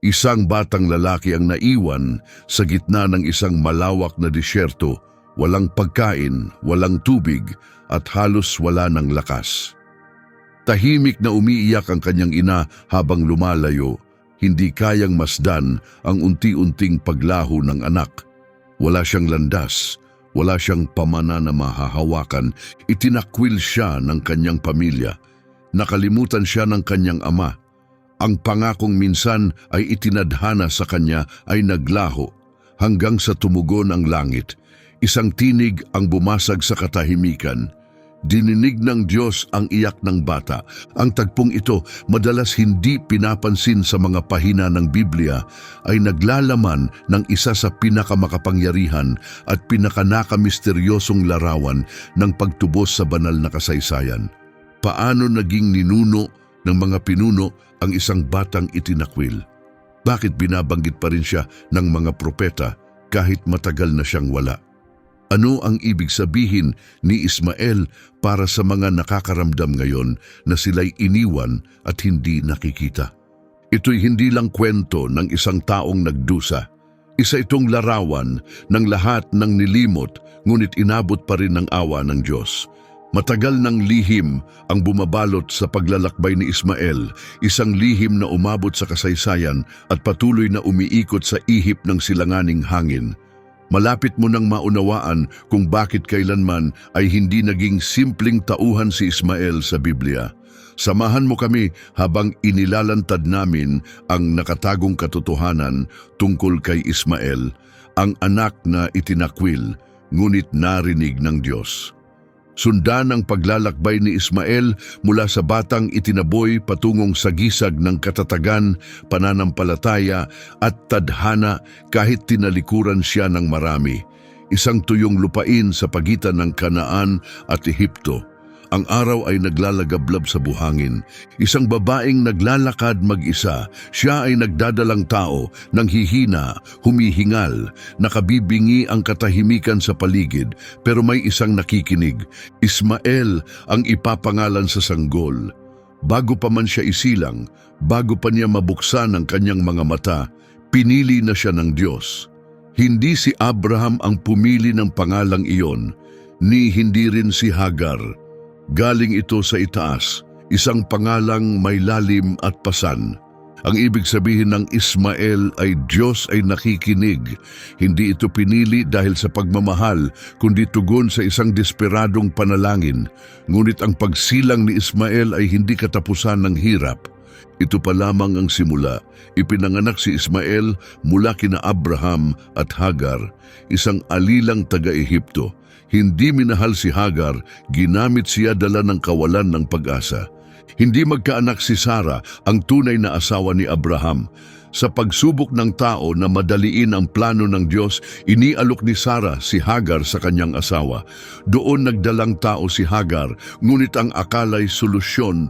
Isang batang lalaki ang naiwan sa gitna ng isang malawak na disyerto, walang pagkain, walang tubig at halos wala ng lakas. Tahimik na umiiyak ang kanyang ina habang lumalayo, hindi kayang masdan ang unti-unting paglaho ng anak. Wala siyang landas, wala siyang pamana na mahahawakan, itinakwil siya ng kanyang pamilya. Nakalimutan siya ng kanyang ama. Ang pangakong minsan ay itinadhana sa kanya ay naglaho hanggang sa tumugon ang langit. Isang tinig ang bumasag sa katahimikan. Dininig ng Diyos ang iyak ng bata. Ang tagpong ito, madalas hindi pinapansin sa mga pahina ng Biblia, ay naglalaman ng isa sa pinakamakapangyarihan at pinakanakamisteryosong larawan ng pagtubos sa banal na kasaysayan. Paano naging ninuno ng mga pinuno ang isang batang itinakwil? Bakit binabanggit pa rin siya ng mga propeta kahit matagal na siyang wala? Ano ang ibig sabihin ni Ismael para sa mga nakakaramdam ngayon na sila'y iniwan at hindi nakikita? Ito'y hindi lang kwento ng isang taong nagdusa. Isa itong larawan ng lahat ng nilimot, ngunit inabot pa rin ng awa ng Diyos. Matagal ng lihim ang bumabalot sa paglalakbay ni Ismael, isang lihim na umabot sa kasaysayan at patuloy na umiikot sa ihip ng silanganing hangin. Malapit mo nang maunawaan kung bakit kailanman ay hindi naging simpleng tauhan si Ismael sa Biblia. Samahan mo kami habang inilalantad namin ang nakatagong katotohanan tungkol kay Ismael, ang anak na itinakwil, ngunit narinig ng Diyos. Sundan ang paglalakbay ni Ismael mula sa batang itinaboy patungong sagisag ng katatagan, pananampalataya at tadhana kahit tinalikuran siya ng marami. Isang tuyong lupain sa pagitan ng Kanaan at Ehipto. Ang araw ay naglalagablab sa buhangin. Isang babaeng naglalakad mag-isa. Siya ay nagdadalang tao, nanghihina, humihingal, nakabibingi ang katahimikan sa paligid, pero may isang nakikinig. Ismael ang ipapangalan sa sanggol. Bago pa man siya isilang, bago pa niya mabuksan ang kanyang mga mata, pinili na siya ng Diyos. Hindi si Abraham ang pumili ng pangalang iyon, ni hindi rin si Hagar. Galing ito sa itaas, isang pangalang may lalim at pasan. Ang ibig sabihin ng Ismael ay Diyos ay nakikinig. Hindi ito pinili dahil sa pagmamahal, kundi tugon sa isang desperadong panalangin. Ngunit ang pagsilang ni Ismael ay hindi katapusan ng hirap. Ito pa lamang ang simula. Ipinanganak si Ismael mula kina Abraham at Hagar, isang alilang taga-Ehipto. Hindi minahal si Hagar, ginamit siya dala ng kawalan ng pag-asa. Hindi magkaanak si Sarah, ang tunay na asawa ni Abraham. Sa pagsubok ng tao na madaliin ang plano ng Diyos, inialok ni Sarah si Hagar sa kanyang asawa. Doon nagdalang tao si Hagar, ngunit ang akala'y solusyon,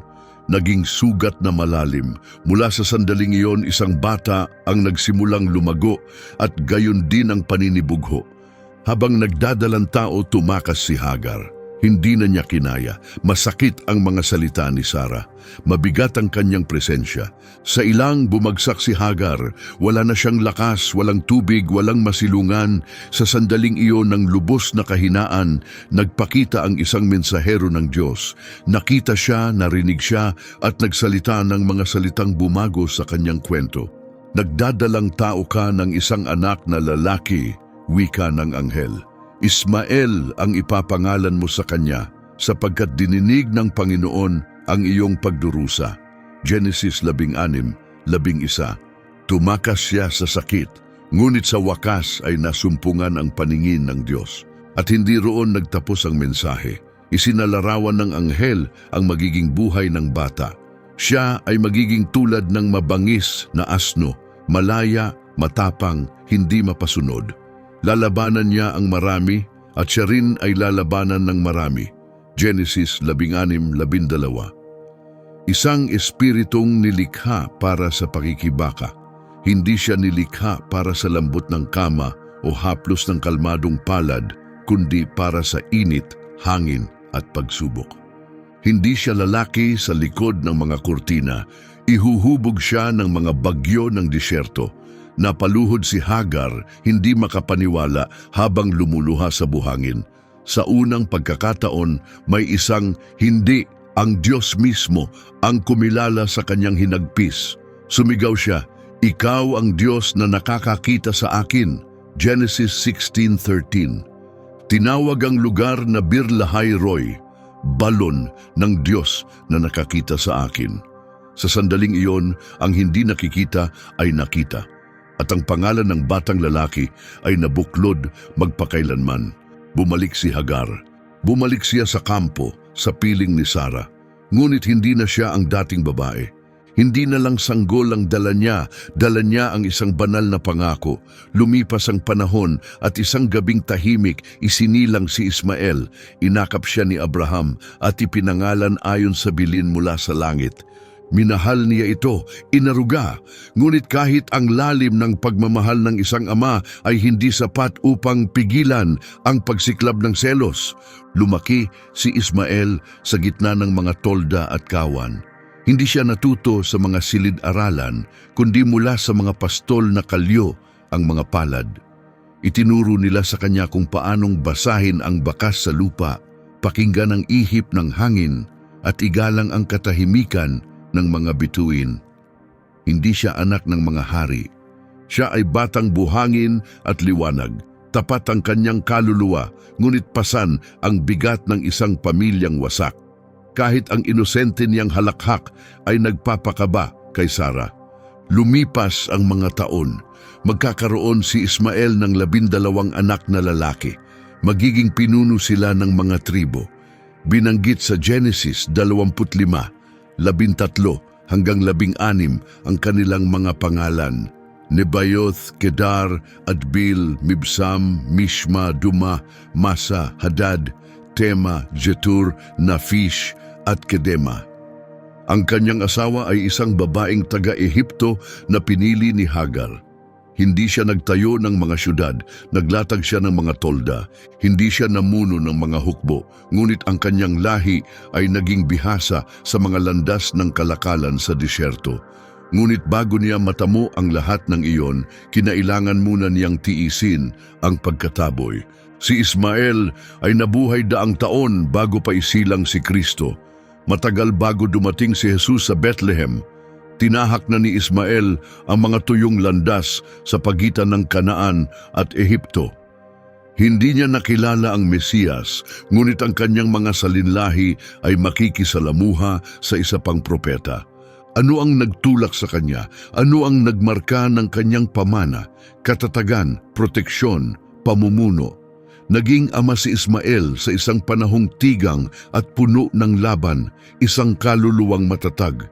naging sugat na malalim. Mula sa sandaling iyon, isang bata ang nagsimulang lumago at gayon din ang paninibugho. Habang nagdadalang tao, tumakas si Hagar. Hindi na niya kinaya. Masakit ang mga salita ni Sarah. Mabigat ang kanyang presensya. Sa ilang bumagsak si Hagar. Wala na siyang lakas, walang tubig, walang masilungan. Sa sandaling iyon ng lubos na kahinaan, nagpakita ang isang mensahero ng Diyos. Nakita siya, narinig siya, at nagsalita ng mga salitang bumago sa kanyang kwento. Nagdadalang tao ka ng isang anak na lalaki, wika ng anghel. Ismael ang ipapangalan mo sa kanya, sapagkat dininig ng Panginoon ang iyong pagdurusa. Genesis 16:11. Tumakas siya sa sakit, ngunit sa wakas ay nasumpungan ang paningin ng Diyos. At hindi roon nagtapos ang mensahe. Isinalarawan ng anghel ang magiging buhay ng bata. Siya ay magiging tulad ng mabangis na asno, malaya, matapang, hindi mapasunod. Lalabanan niya ang marami at siya rin ay lalabanan ng marami. Genesis 16:12. Isang espiritong nilikha para sa pakikibaka. Hindi siya nilikha para sa lambot ng kama o haplos ng kalmadong palad, kundi para sa init, hangin at pagsubok. Hindi siya lalaki sa likod ng mga kurtina. Ihuhubog siya ng mga bagyo ng disyerto. Napaluhod si Hagar, hindi makapaniwala habang lumuluha sa buhangin. Sa unang pagkakataon, may isang hindi, ang Diyos mismo ang kumilala sa kanyang hinagpis. Sumigaw siya, "Ikaw ang Diyos na nakakakita sa akin." Genesis 16:13. Tinawag ang lugar na Bir Lahai Roi, balon ng Diyos na nakakita sa akin. Sa sandaling iyon, ang hindi nakikita ay nakita. At ang pangalan ng batang lalaki ay nabuklod magpakailanman. Bumalik si Hagar. Bumalik siya sa kampo, sa piling ni Sarah. Ngunit hindi na siya ang dating babae. Hindi na lang sanggol ang dala niya ang isang banal na pangako. Lumipas ang panahon at isang gabing tahimik, isinilang si Ismael. Inakap siya ni Abraham at ipinangalan ayon sa bilin mula sa langit. Minahal niya ito, inaruga, ngunit kahit ang lalim ng pagmamahal ng isang ama ay hindi sapat upang pigilan ang pagsiklab ng selos. Lumaki si Ismael sa gitna ng mga tolda at kawan. Hindi siya natuto sa mga silid-aralan, kundi mula sa mga pastol na kalyo ang mga palad. Itinuro nila sa kanya kung paanong basahin ang bakas sa lupa, pakinggan ang ihip ng hangin, at igalang ang katahimikan ng mga bituin. Hindi siya anak ng mga hari. Siya ay batang buhangin at liwanag. Tapat ang kanyang kaluluwa, ngunit pasan ang bigat ng isang pamilyang wasak. Kahit ang inosente niyang halakhak ay nagpapakaba kay Sarah. Lumipas ang mga taon. Magkakaroon si Ismael ng 12 anak na lalaki. Magiging pinuno sila ng mga tribo. Binanggit sa Genesis 25, 13 hanggang 16 ang kanilang mga pangalan: Nebayoth, Kedar, Adbil, Mibsam, Mishma, Duma, Masa, Hadad, Tema, Jetur, Nafish, at Kedema. Ang kanyang asawa ay isang babaeng taga-Ehipto na pinili ni Hagar. Hindi siya nagtayo ng mga syudad, naglatag siya ng mga tolda. Hindi siya namuno ng mga hukbo, ngunit ang kanyang lahi ay naging bihasa sa mga landas ng kalakalan sa disyerto. Ngunit bago niya matamo ang lahat ng iyon, kinailangan muna niyang tiisin ang pagkataboy. Si Ismael ay nabuhay 100 taon bago pa isilang si Kristo. Matagal bago dumating si Jesus sa Bethlehem, tinahak na ni Ismael ang mga tuyong landas sa pagitan ng Kanaan at Ehipto. Hindi niya nakilala ang Mesiyas, ngunit ang kanyang mga salinlahi ay makikisalamuha sa isa pang propeta. Ano ang nagtulak sa kanya? Ano ang nagmarka ng kanyang pamana, katatagan, proteksyon, pamumuno? Naging ama si Ismael sa isang panahong tigang at puno ng laban, isang kaluluwang matatag.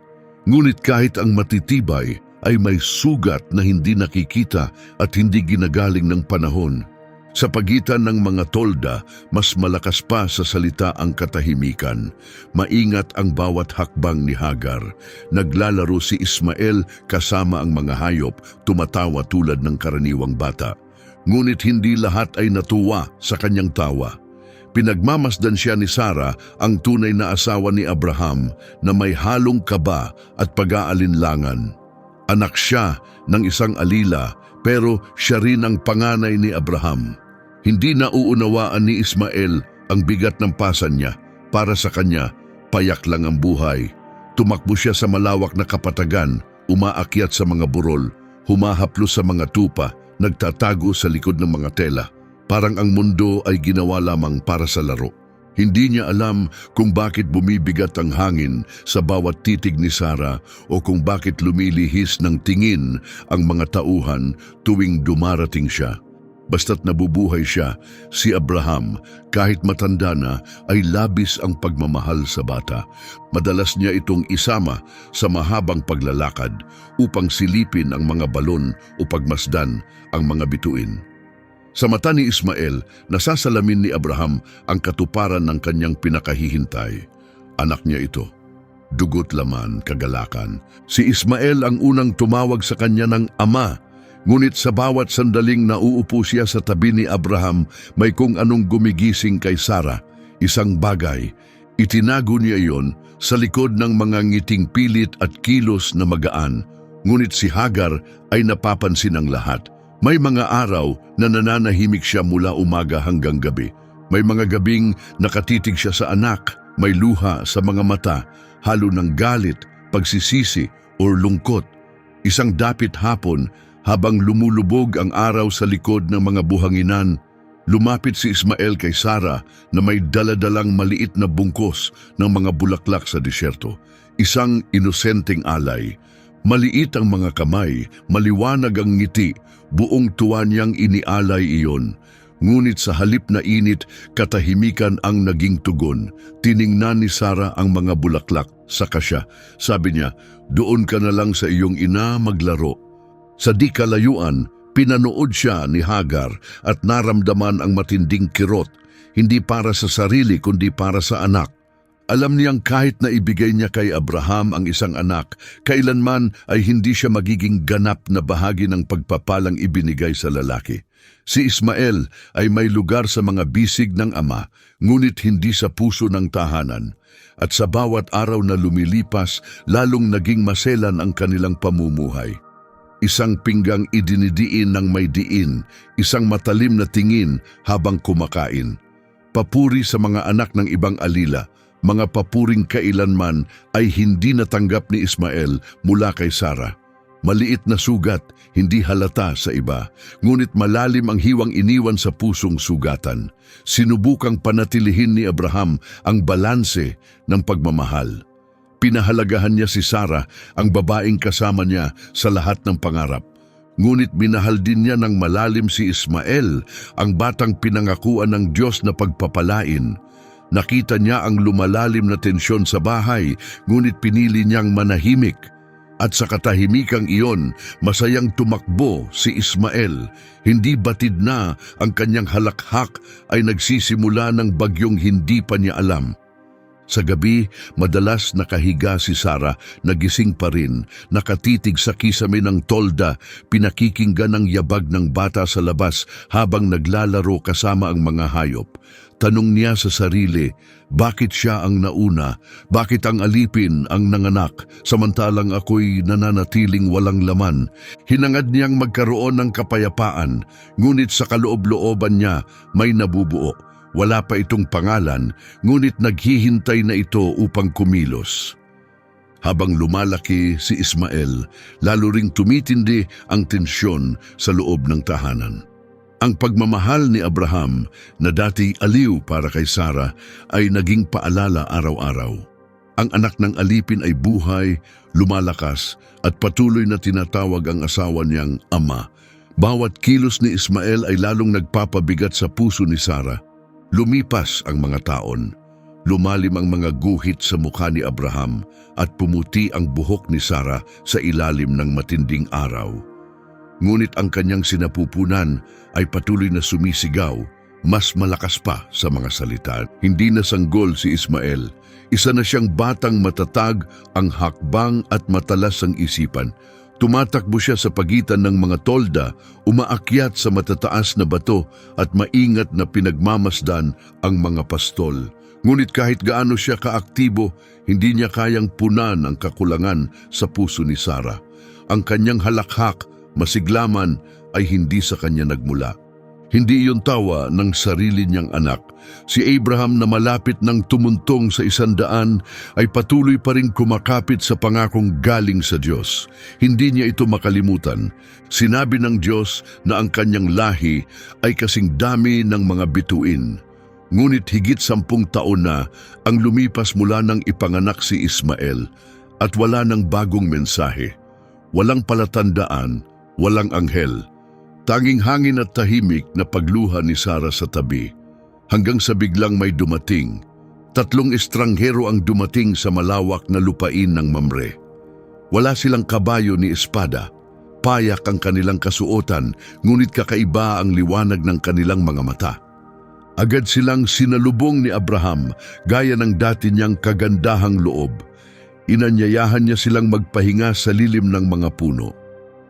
Ngunit kahit ang matitibay ay may sugat na hindi nakikita at hindi ginagaling ng panahon. Sa pagitan ng mga tolda, mas malakas pa sa salita ang katahimikan. Maingat ang bawat hakbang ni Hagar. Naglalaro si Ismael kasama ang mga hayop, tumatawa tulad ng karaniwang bata. Ngunit hindi lahat ay natuwa sa kanyang tawa. Pinagmamasdan siya ni Sarah, ang tunay na asawa ni Abraham, na may halong kaba at pag-aalinlangan. Anak siya ng isang alila, pero siya rin ang panganay ni Abraham. Hindi nauunawaan ni Ismael ang bigat ng pasan niya. Para sa kanya, payak lang ang buhay. Tumakbo siya sa malawak na kapatagan, umaakyat sa mga burol, humahaplos sa mga tupa, nagtatago sa likod ng mga tela. Parang ang mundo ay ginawa lamang para sa laro. Hindi niya alam kung bakit bumibigat ang hangin sa bawat titig ni Sarah o kung bakit lumilihis ng tingin ang mga tauhan tuwing dumarating siya. Basta't nabubuhay siya, si Abraham, kahit matanda na, ay labis ang pagmamahal sa bata. Madalas niya itong isama sa mahabang paglalakad upang silipin ang mga balon o pagmasdan ang mga bituin. Sa mata ni Ismael, nasasalamin ni Abraham ang katuparan ng kanyang pinakahihintay. Anak niya ito. Dugot laman, kagalakan. Si Ismael ang unang tumawag sa kanya ng ama. Ngunit sa bawat sandaling nauupo siya sa tabi ni Abraham, may kung anong gumigising kay Sarah. Isang bagay, Itinago niya iyon sa likod ng mga ngiting pilit at kilos na magaan, ngunit si Hagar ay napapansin ng lahat. May mga araw na nananahimik siya mula umaga hanggang gabi. May mga gabing nakatitig siya sa anak, may luha sa mga mata, halo ng galit, pagsisisi o lungkot. Isang dapit hapon, habang lumulubog ang araw sa likod ng mga buhanginan, lumapit si Ismael kay Sarah na may daladalang maliit na bungkos ng mga bulaklak sa disyerto. Isang inosenteng alay. Maliit ang mga kamay, maliwanag ang ngiti, buong tuwa niyang inialay iyon. Ngunit sa halip na init, katahimikan ang naging tugon. Tiningnan ni Sarah ang mga bulaklak, saka siya. Sabi niya, "Doon ka na lang sa iyong ina maglaro." Sa di kalayuan, pinanood siya ni Hagar at naramdaman ang matinding kirot, hindi para sa sarili kundi para sa anak. Alam niyang kahit na ibigay niya kay Abraham ang isang anak, kailanman ay hindi siya magiging ganap na bahagi ng pagpapalang ibinigay sa lalaki. Si Ismael ay may lugar sa mga bisig ng ama, ngunit hindi sa puso ng tahanan. At sa bawat araw na lumilipas, lalong naging maselan ang kanilang pamumuhay. Isang pinggang idinidiin ng may diin, isang matalim na tingin habang kumakain. Papuri sa mga anak ng ibang alila, mga papuring kailanman ay hindi natanggap ni Ismael mula kay Sarah. Maliit na sugat, hindi halata sa iba, ngunit malalim ang hiwang iniwan sa pusong sugatan. Sinubukang panatilihin ni Abraham ang balanse ng pagmamahal. Pinahalagahan niya si Sarah, ang babaeng kasama niya sa lahat ng pangarap. Ngunit minahal din niya ng malalim si Ismael, ang batang pinangakuan ng Diyos na pagpapalain. Nakita niya ang lumalalim na tensyon sa bahay, ngunit pinili niyang manahimik. At sa katahimikang iyon, masayang tumakbo si Ismael. Hindi batid na ang kanyang halakhak ay nagsisimula ng bagyong hindi pa niya alam. Sa gabi, madalas nakahiga si Sarah, nagising pa rin, nakatitig sa kisame ng tolda, pinakikinggan ang yabag ng bata sa labas habang naglalaro kasama ang mga hayop. Tanong niya sa sarili, bakit siya ang nauna? Bakit ang alipin ang nanganak, samantalang ako'y nananatiling walang laman? Hinangad niyang magkaroon ng kapayapaan, ngunit sa kaloob-looban niya may nabubuo. Wala pa itong pangalan, ngunit naghihintay na ito upang kumilos. Habang lumalaki si Ismael, lalo ring tumitindi ang tensyon sa loob ng tahanan. Ang pagmamahal ni Abraham na dati aliw para kay Sarah ay naging paalala araw-araw. Ang anak ng alipin ay buhay, lumalakas at patuloy na tinatawag ang asawa niyang ama. Bawat kilos ni Ismael ay lalong nagpapabigat sa puso ni Sarah. Lumipas ang mga taon. Lumalim ang mga guhit sa mukha ni Abraham at pumuti ang buhok ni Sarah sa ilalim ng matinding araw. Ngunit ang kanyang sinapupunan ay patuloy na sumisigaw, mas malakas pa sa mga salita. Hindi na sanggol si Ismael. Isa na siyang batang matatag, ang hakbang at matalas ang isipan. Tumatakbo siya sa pagitan ng mga tolda, umaakyat sa matataas na bato at maingat na pinagmamasdan ang mga pastol. Ngunit kahit gaano siya kaaktibo, hindi niya kayang punan ang kakulangan sa puso ni Sarah. Ang kanyang halakhak, masiglaman, ay hindi sa kanya nagmula. Hindi iyon tawa ng sarili niyang anak. Si Abraham na malapit ng tumuntong sa 100 ay patuloy pa rin kumakapit sa pangakong galing sa Diyos. Hindi niya ito makalimutan. Sinabi ng Diyos na ang kanyang lahi ay kasing dami ng mga bituin. Ngunit higit 10 taon na ang lumipas mula nang ipanganak si Ismael at wala ng bagong mensahe. Walang palatandaan, walang anghel. Tanging hangin at tahimik na pagluha ni Sarah sa tabi. Hanggang sa biglang may dumating. 3 estranghero ang dumating sa malawak na lupain ng Mamre. Wala silang kabayo ni espada. Payak ang kanilang kasuotan, ngunit kakaiba ang liwanag ng kanilang mga mata. Agad silang sinalubong ni Abraham, gaya ng dati niyang kagandahang loob. Inanyayahan niya silang magpahinga sa lilim ng mga puno.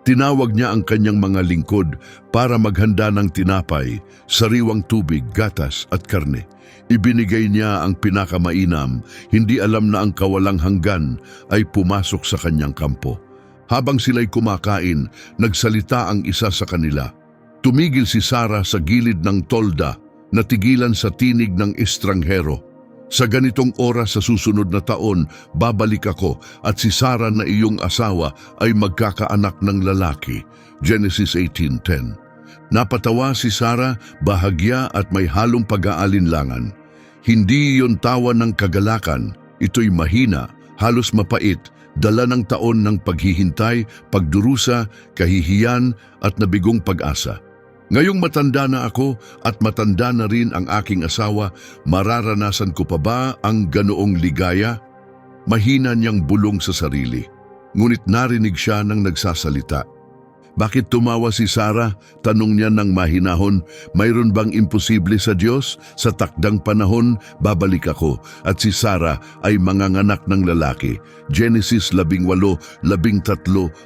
Tinawag niya ang kanyang mga lingkod para maghanda ng tinapay, sariwang tubig, gatas at karne. Ibinigay niya ang pinakamainam, hindi alam na ang kawalang hanggan ay pumasok sa kanyang kampo. Habang sila'y kumakain, nagsalita ang isa sa kanila. Tumigil si Sarah sa gilid ng tolda, natigilan sa tinig ng estranghero. Sa ganitong oras sa susunod na taon, babalik ako at si Sarah na iyong asawa ay magkakaanak ng lalaki. Genesis 18:10. Napatawa si Sarah, bahagya at may halong pag-aalinlangan. Hindi iyon tawa ng kagalakan, ito'y mahina, halos mapait, dala ng taon ng paghihintay, pagdurusa, kahihiyan at nabigong pag-asa. Ngayong matanda na ako at matanda na rin ang aking asawa, mararanasan ko pa ba ang ganoong ligaya? Mahina niyang bulong sa sarili. Ngunit narinig siya ng nagsasalita. Bakit tumawa si Sarah? Tanong niya ng mahinahon, mayroon bang imposible sa Diyos? Sa takdang panahon, babalik ako at si Sarah ay manganganak ng lalaki. Genesis 18:13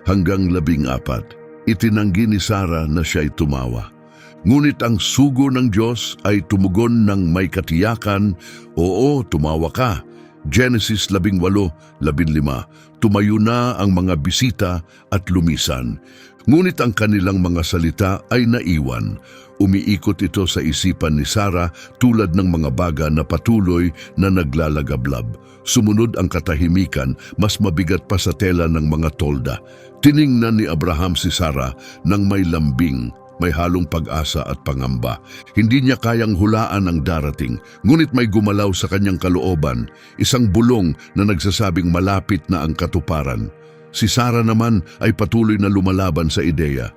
hanggang 14. Itinanggi ni Sarah na siya'y tumawa. Ngunit ang sugo ng Diyos ay tumugon ng may katiyakan, oo, tumawa ka. Genesis 18:15. Tumayo na ang mga bisita at lumisan. Ngunit ang kanilang mga salita ay naiwan. Umiikot ito sa isipan ni Sarah tulad ng mga baga na patuloy na naglalagablab. Sumunod ang katahimikan, mas mabigat pa sa tela ng mga tolda. Tiningnan ni Abraham si Sarah nang may lambing, may halong pag-asa at pangamba. Hindi niya kayang hulaan ang darating, ngunit may gumalaw sa kanyang kalooban, isang bulong na nagsasabing malapit na ang katuparan. Si Sarah naman ay patuloy na lumalaban sa ideya.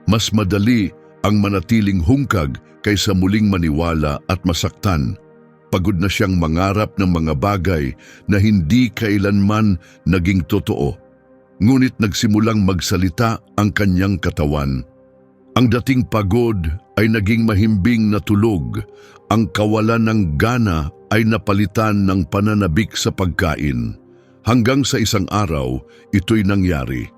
Mas madali ang manatiling hungkag kaysa muling maniwala at masaktan. Pagod na siyang mangarap ng mga bagay na hindi kailanman naging totoo. Ngunit nagsimulang magsalita ang kanyang katawan. Ang dating pagod ay naging mahimbing na tulog. Ang kawalan ng gana ay napalitan ng pananabik sa pagkain. Hanggang sa isang araw, ito'y nangyari.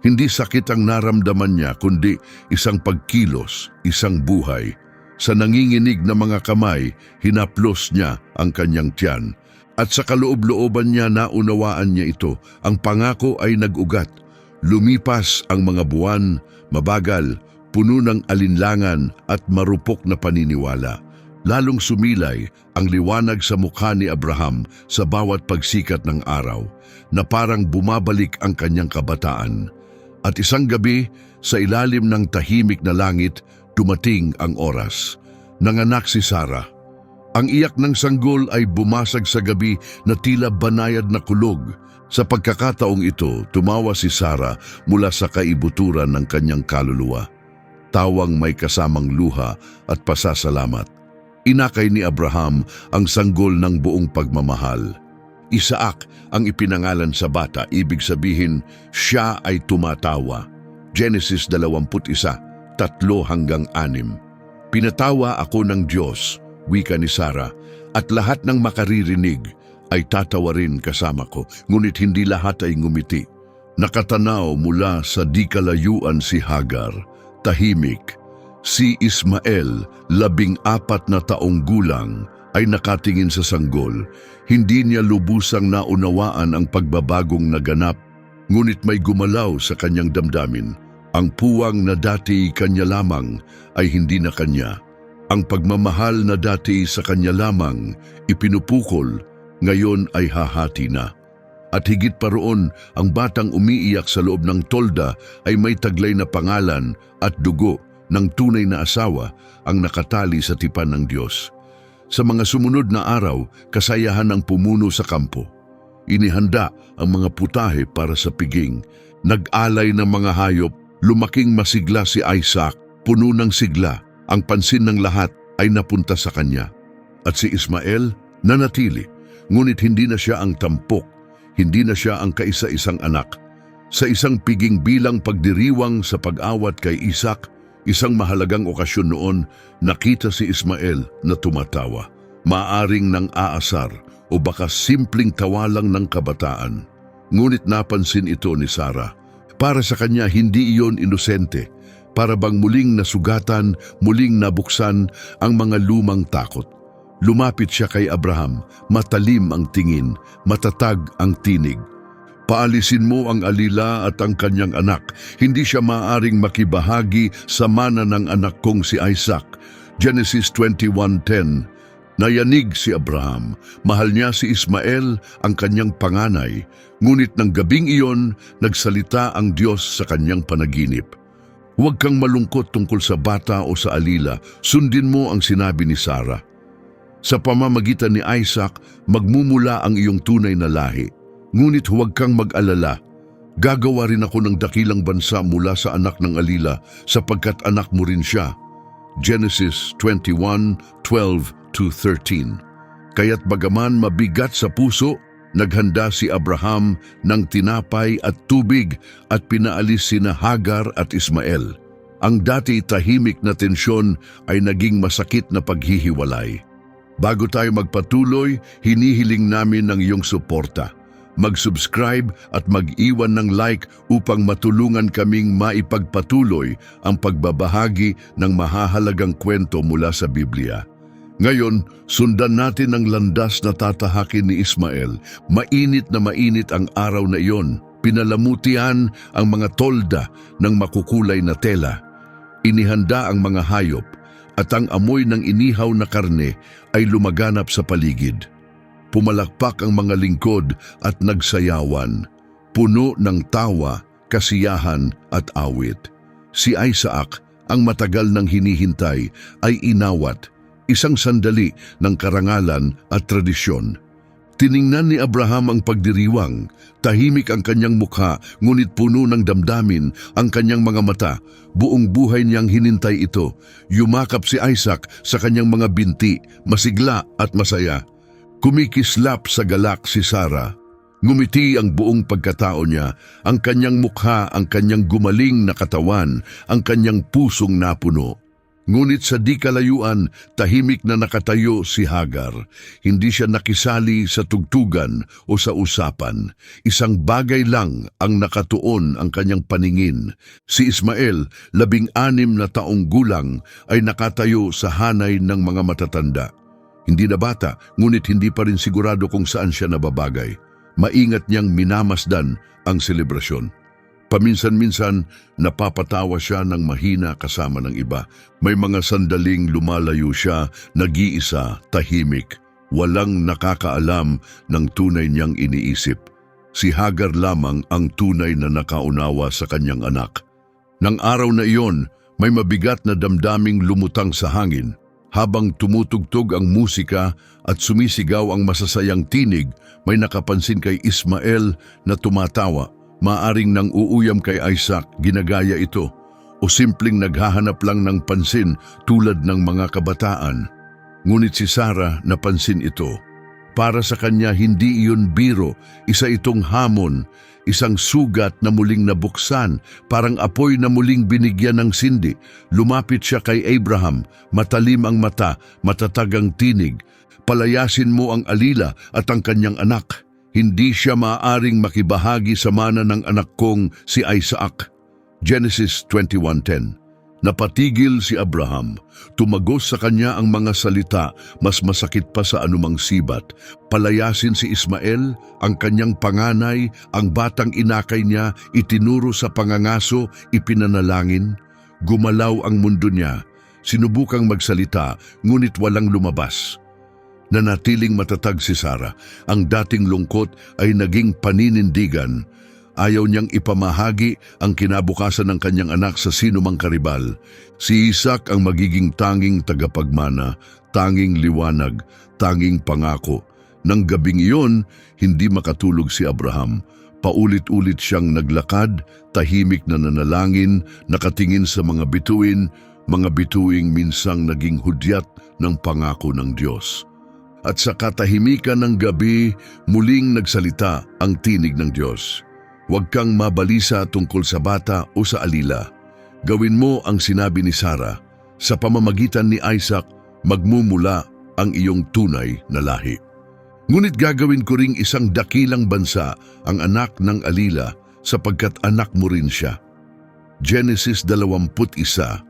Hindi sakit ang naramdaman niya, kundi isang pagkilos, isang buhay. Sa nanginginig na mga kamay, hinaplos niya ang kanyang tiyan. At sa kaloob-looban niya naunawaan niya ito, ang pangako ay nag-ugat. Lumipas ang mga buwan, mabagal, puno ng alinlangan at marupok na paniniwala. Lalong sumilay ang liwanag sa mukha ni Abraham sa bawat pagsikat ng araw, na parang bumabalik ang kanyang kabataan. At isang gabi, sa ilalim ng tahimik na langit, dumating ang oras. Nanganak si Sarah. Ang iyak ng sanggol ay bumasag sa gabi na tila banayad na kulog. Sa pagkakataong ito, tumawa si Sarah mula sa kaibuturan ng kanyang kaluluwa. Tawang may kasamang luha at pasasalamat. Inakay ni Abraham ang sanggol ng buong pagmamahal. Isaac ang ipinangalan sa bata, ibig sabihin siya ay tumatawa. Genesis 21:3 hanggang 6. Pinatawa ako ng Diyos, wika ni Sarah, at lahat ng makaririnig ay tatawa rin kasama ko, ngunit hindi lahat ay ngumiti. Nakatanaw mula sa di kalayuan si Hagar, tahimik. Si Ismael, 14 na taong gulang, ay nakatingin sa sanggol. Hindi niya lubusang naunawaan ang pagbabagong naganap, ngunit may gumalaw sa kanyang damdamin. Ang puwang na dati kanya lamang ay hindi na kanya. Ang pagmamahal na dati sa kanya lamang, ipinupukol, ngayon ay hahati na. At higit pa roon, ang batang umiiyak sa loob ng tolda ay may taglay na pangalan at dugo ng tunay na asawa ang nakatali sa tipan ng Diyos. Sa mga sumunod na araw, kasayahan ang pumuno sa kampo. Inihanda ang mga putahe para sa piging. Nag-alay ng mga hayop, lumaking masigla si Isaac, puno ng sigla. Ang pansin ng lahat ay napunta sa kanya. At si Ismael nanatili, ngunit hindi na siya ang tampok, hindi na siya ang kaisa-isang anak. Sa isang piging bilang pagdiriwang sa pag-awat kay Isaac, isang mahalagang okasyon noon, nakita si Ismael na tumatawa. Maaring nang aasar o baka simpleng tawa lang ng kabataan. Ngunit napansin ito ni Sarah. Para sa kanya, hindi iyon inosente. Para bang muling nasugatan, muling nabuksan ang mga lumang takot. Lumapit siya kay Abraham, matalim ang tingin, matatag ang tinig. Paalisin mo ang alila at ang kanyang anak. Hindi siya maaring makibahagi sa mana ng anak kong si Isaac. Genesis 21:10. Nayanig si Abraham. Mahal niya si Ismael, ang kanyang panganay. Ngunit ng gabing iyon, nagsalita ang Diyos sa kanyang panaginip. Huwag kang malungkot tungkol sa bata o sa alila. Sundin mo ang sinabi ni Sarah. Sa pamamagitan ni Isaac, magmumula ang iyong tunay na lahi. Ngunit huwag kang mag-alala. Gagawa rin ako ng dakilang bansa mula sa anak ng alila sapagkat anak mo rin siya. Genesis 21:12-13. Kaya't bagaman mabigat sa puso, naghanda si Abraham ng tinapay at tubig at pinaalis sina Hagar at Ismael. Ang dati tahimik na tensyon ay naging masakit na paghihiwalay. Bago tayo magpatuloy, hinihiling namin ng iyong suporta. Mag-subscribe at mag-iwan ng like upang matulungan kaming maipagpatuloy ang pagbabahagi ng mahahalagang kwento mula sa Biblia. Ngayon, sundan natin ang landas na tatahakin ni Ismael. Mainit ang araw na iyon. Pinalamutian ang mga tolda ng makukulay na tela. Inihanda ang mga hayop at ang amoy ng inihaw na karne ay lumaganap sa paligid. Pumalakpak ang mga lingkod at nagsayawan, puno ng tawa, kasiyahan at awit. Si Isaac, ang matagal nang hinihintay, ay inawat. Isang sandali ng karangalan at tradisyon. Tiningnan ni Abraham ang pagdiriwang, tahimik ang kanyang mukha, ngunit puno ng damdamin ang kanyang mga mata. Buong buhay niyang hinintay ito. Yumakap si Isaac sa kanyang mga binti, masigla at masaya. Kumikislap sa galak si Sarah. Ngumiti ang buong pagkatao niya, ang kanyang mukha, ang kanyang gumaling na katawan, ang kanyang pusong napuno. Ngunit sa di kalayuan, tahimik na nakatayo si Hagar. Hindi siya nakisali sa tugtugan o sa usapan. Isang bagay lang ang nakatuon ang kanyang paningin. Si Ismael, 16 na taong gulang, ay nakatayo sa hanay ng mga matatanda. Hindi na bata, ngunit hindi pa rin sigurado kung saan siya nababagay. Maingat niyang minamasdan ang selebrasyon. Paminsan-minsan, napapatawa siya ng mahina kasama ng iba. May mga sandaling lumalayo siya, nag-iisa, tahimik, walang nakakaalam ng tunay niyang iniisip. Si Hagar lamang ang tunay na nakaunawa sa kanyang anak. Nang araw na iyon, may mabigat na damdaming lumutang sa hangin. Habang tumutugtog ang musika at sumisigaw ang masasayang tinig, may nakapansin kay Ismael na tumatawa. Maaring nang uuyam kay Isaac, ginagaya ito, o simpleng naghahanap lang ng pansin tulad ng mga kabataan. Ngunit si Sarah napansin ito. Para sa kanya, hindi iyon biro, isa itong hamon, isang sugat na muling nabuksan, parang apoy na muling binigyan ng sindi. Lumapit siya kay Abraham, matalim ang mata, matatag ang tinig. Palayasin mo ang alila at ang kanyang anak. Hindi siya maaaring makibahagi sa mana ng anak kong si Isaac. Genesis 21:10. Napatigil si Abraham. Tumagos sa kanya ang mga salita, mas masakit pa sa anumang sibat. Palayasin si Ismael, ang kanyang panganay, ang batang inakay niya, itinuro sa pangangaso, ipinanalangin. Gumalaw ang mundo niya. Sinubukang magsalita, ngunit walang lumabas. Nanatiling matatag si Sarah. Ang dating lungkot ay naging paninindigan. Ayaw niyang ipamahagi ang kinabukasan ng kanyang anak sa sinumang karibal. Si Isaac ang magiging tanging tagapagmana, tanging liwanag, tanging pangako. Nang gabing iyon, hindi makatulog si Abraham. Paulit-ulit siyang naglakad, tahimik na nanalangin, nakatingin sa mga bituin minsang naging hudyat ng pangako ng Diyos. At sa katahimikan ng gabi, muling nagsalita ang tinig ng Diyos. Huwag kang mabalisa tungkol sa bata o sa alila. Gawin mo ang sinabi ni Sarah. Sa pamamagitan ni Isaac, magmumula ang iyong tunay na lahi. Ngunit gagawin ko ring isang dakilang bansa, ang anak ng alila, sapagkat anak mo rin siya. Genesis 21:12-13.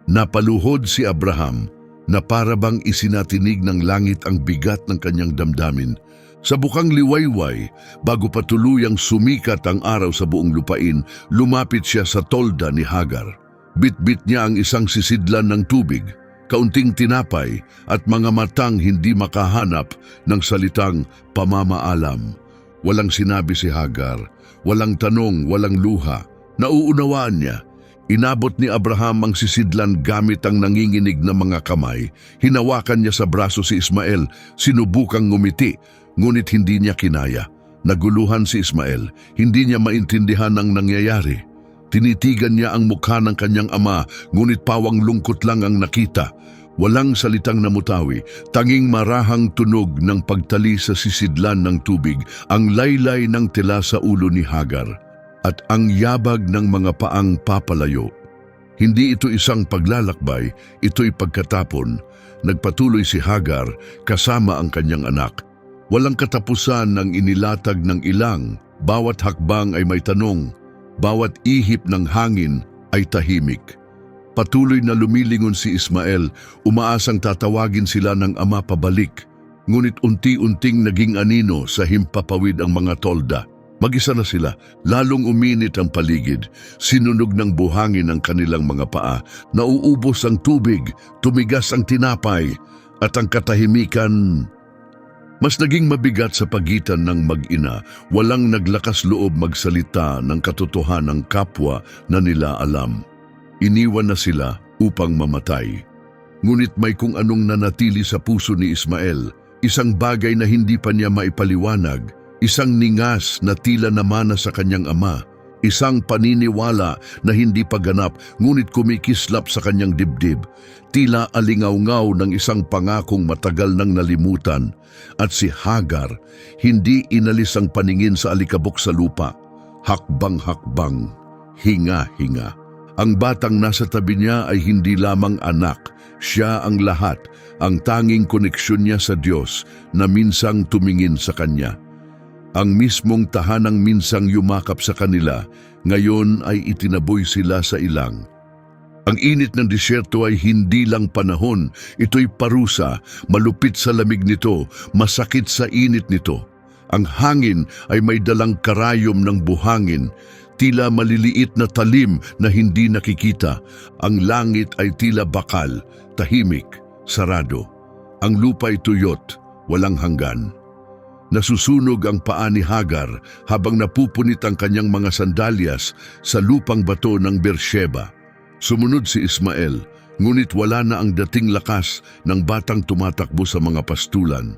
Napaluhod si Abraham na parabang isinatinig ng langit ang bigat ng kanyang damdamin. Sa bukang liwayway, bago pa tuluyang sumikat ang araw sa buong lupain, lumapit siya sa tolda ni Hagar. Bitbit niya ang isang sisidlan ng tubig, kaunting tinapay at mga matang hindi makahanap ng salitang pamamaalam. Walang sinabi si Hagar, walang tanong, walang luha. Nauunawaan niya. Inabot ni Abraham ang sisidlan gamit ang nanginginig na mga kamay. Hinawakan niya sa braso si Ismael, sinubukang ngumiti, ngunit hindi niya kinaya. Naguluhan si Ismael, hindi niya maintindihan ang nangyayari. Tinitigan niya ang mukha ng kanyang ama, ngunit pawang lungkot lang ang nakita. Walang salitang namutawi, tanging marahang tunog ng pagtali sa sisidlan ng tubig, ang laylay ng tela sa ulo ni Hagar, at ang yabag ng mga paang papalayo. Hindi ito isang paglalakbay, ito'y pagkatapon. Nagpatuloy si Hagar kasama ang kanyang anak. Walang katapusan ng inilatag ng ilang, bawat hakbang ay may tanong, bawat ihip ng hangin ay tahimik. Patuloy na lumilingon si Ismael, umaasang tatawagin sila ng ama pabalik, ngunit unti-unting naging anino sa himpapawid ang mga tolda. Mag-isa na sila, lalong uminit ang paligid, sinunog ng buhangin ang kanilang mga paa, nauubos ang tubig, tumigas ang tinapay, at ang katahimikan mas naging mabigat sa pagitan ng mag-ina. Walang naglakas loob magsalita ng katotohanang kapwa na nila alam. Iniwan na sila upang mamatay. Ngunit may kung anong nanatili sa puso ni Ismael, isang bagay na hindi pa niya maipaliwanag, isang ningas na tila namana sa kanyang ama, isang paniniwala na hindi pa ganap ngunit kumikislap sa kanyang dibdib, tila alingaw-ngaw ng isang pangakong matagal nang nalimutan. At si Hagar, hindi inalis ang paningin sa alikabok sa lupa, hakbang-hakbang, hinga-hinga. Ang batang nasa tabi niya ay hindi lamang anak, siya ang lahat, ang tanging koneksyon niya sa Diyos na minsang tumingin sa kanya. Ang mismong tahanang minsang yumakap sa kanila, ngayon ay itinaboy sila sa ilang. Ang init ng disyerto ay hindi lang panahon, ito'y parusa, malupit sa lamig nito, masakit sa init nito. Ang hangin ay may dalang karayom ng buhangin, tila maliliit na talim na hindi nakikita. Ang langit ay tila bakal, tahimik, sarado. Ang lupa'y tuyot, walang hanggan. Nasusunog ang paa ni Hagar habang napupunit ang kanyang mga sandalyas sa lupang bato ng Beersheba. Sumunod si Ismael, ngunit wala na ang dating lakas ng batang tumatakbo sa mga pastulan.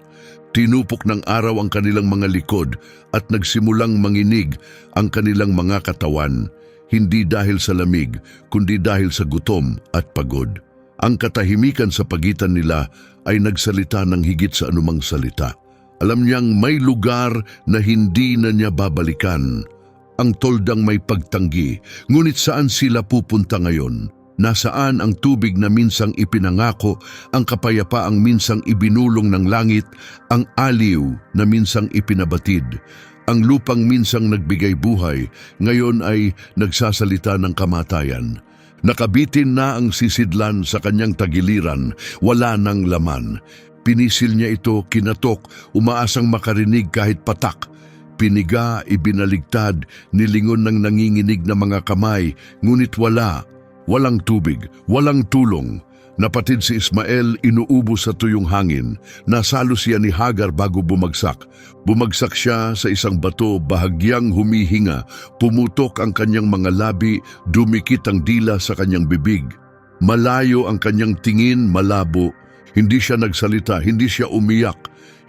Tinupok ng araw ang kanilang mga likod at nagsimulang manginig ang kanilang mga katawan, hindi dahil sa lamig, kundi dahil sa gutom at pagod. Ang katahimikan sa pagitan nila ay nagsalita ng higit sa anumang salita. Alam niyang may lugar na hindi na niya babalikan. Ang toldang may pagtanggi, ngunit saan sila pupunta ngayon? Nasaan ang tubig na minsang ipinangako, ang kapayapaang minsang ibinulong ng langit, ang aliw na minsang ipinabatid? Ang lupang minsang nagbigay buhay, ngayon ay nagsasalita ng kamatayan. Nakabitin na ang sisidlan sa kanyang tagiliran, wala nang laman. Pinisil niya ito, kinatok, umaasang makarinig kahit patak. Piniga, ibinaligtad, nilingon ng nanginginig na mga kamay, ngunit walang tubig, walang tulong. Napatid si Ismael, inuubos sa tuyong hangin. Nasalo siya ni Hagar bago bumagsak. Bumagsak siya sa isang bato, bahagyang humihinga. Pumutok ang kanyang mga labi, dumikit ang dila sa kanyang bibig. Malayo ang kanyang tingin, malabo. Hindi siya nagsalita, hindi siya umiyak,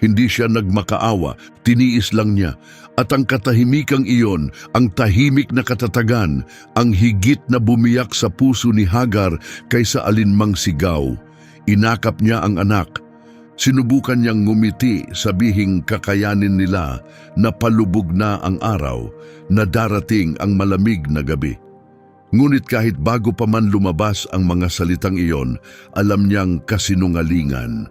hindi siya nagmakaawa, tiniis lang niya. At ang katahimikang iyon, ang tahimik na katatagan, ang higit na bumiyak sa puso ni Hagar kaysa alinmang sigaw. Inakap niya ang anak. Sinubukan niyang ngumiti, sabihing kakayanin nila na palubog na ang araw, na darating ang malamig na gabi. Ngunit kahit bago pa man lumabas ang mga salitang iyon, alam niyang kasinungalingan.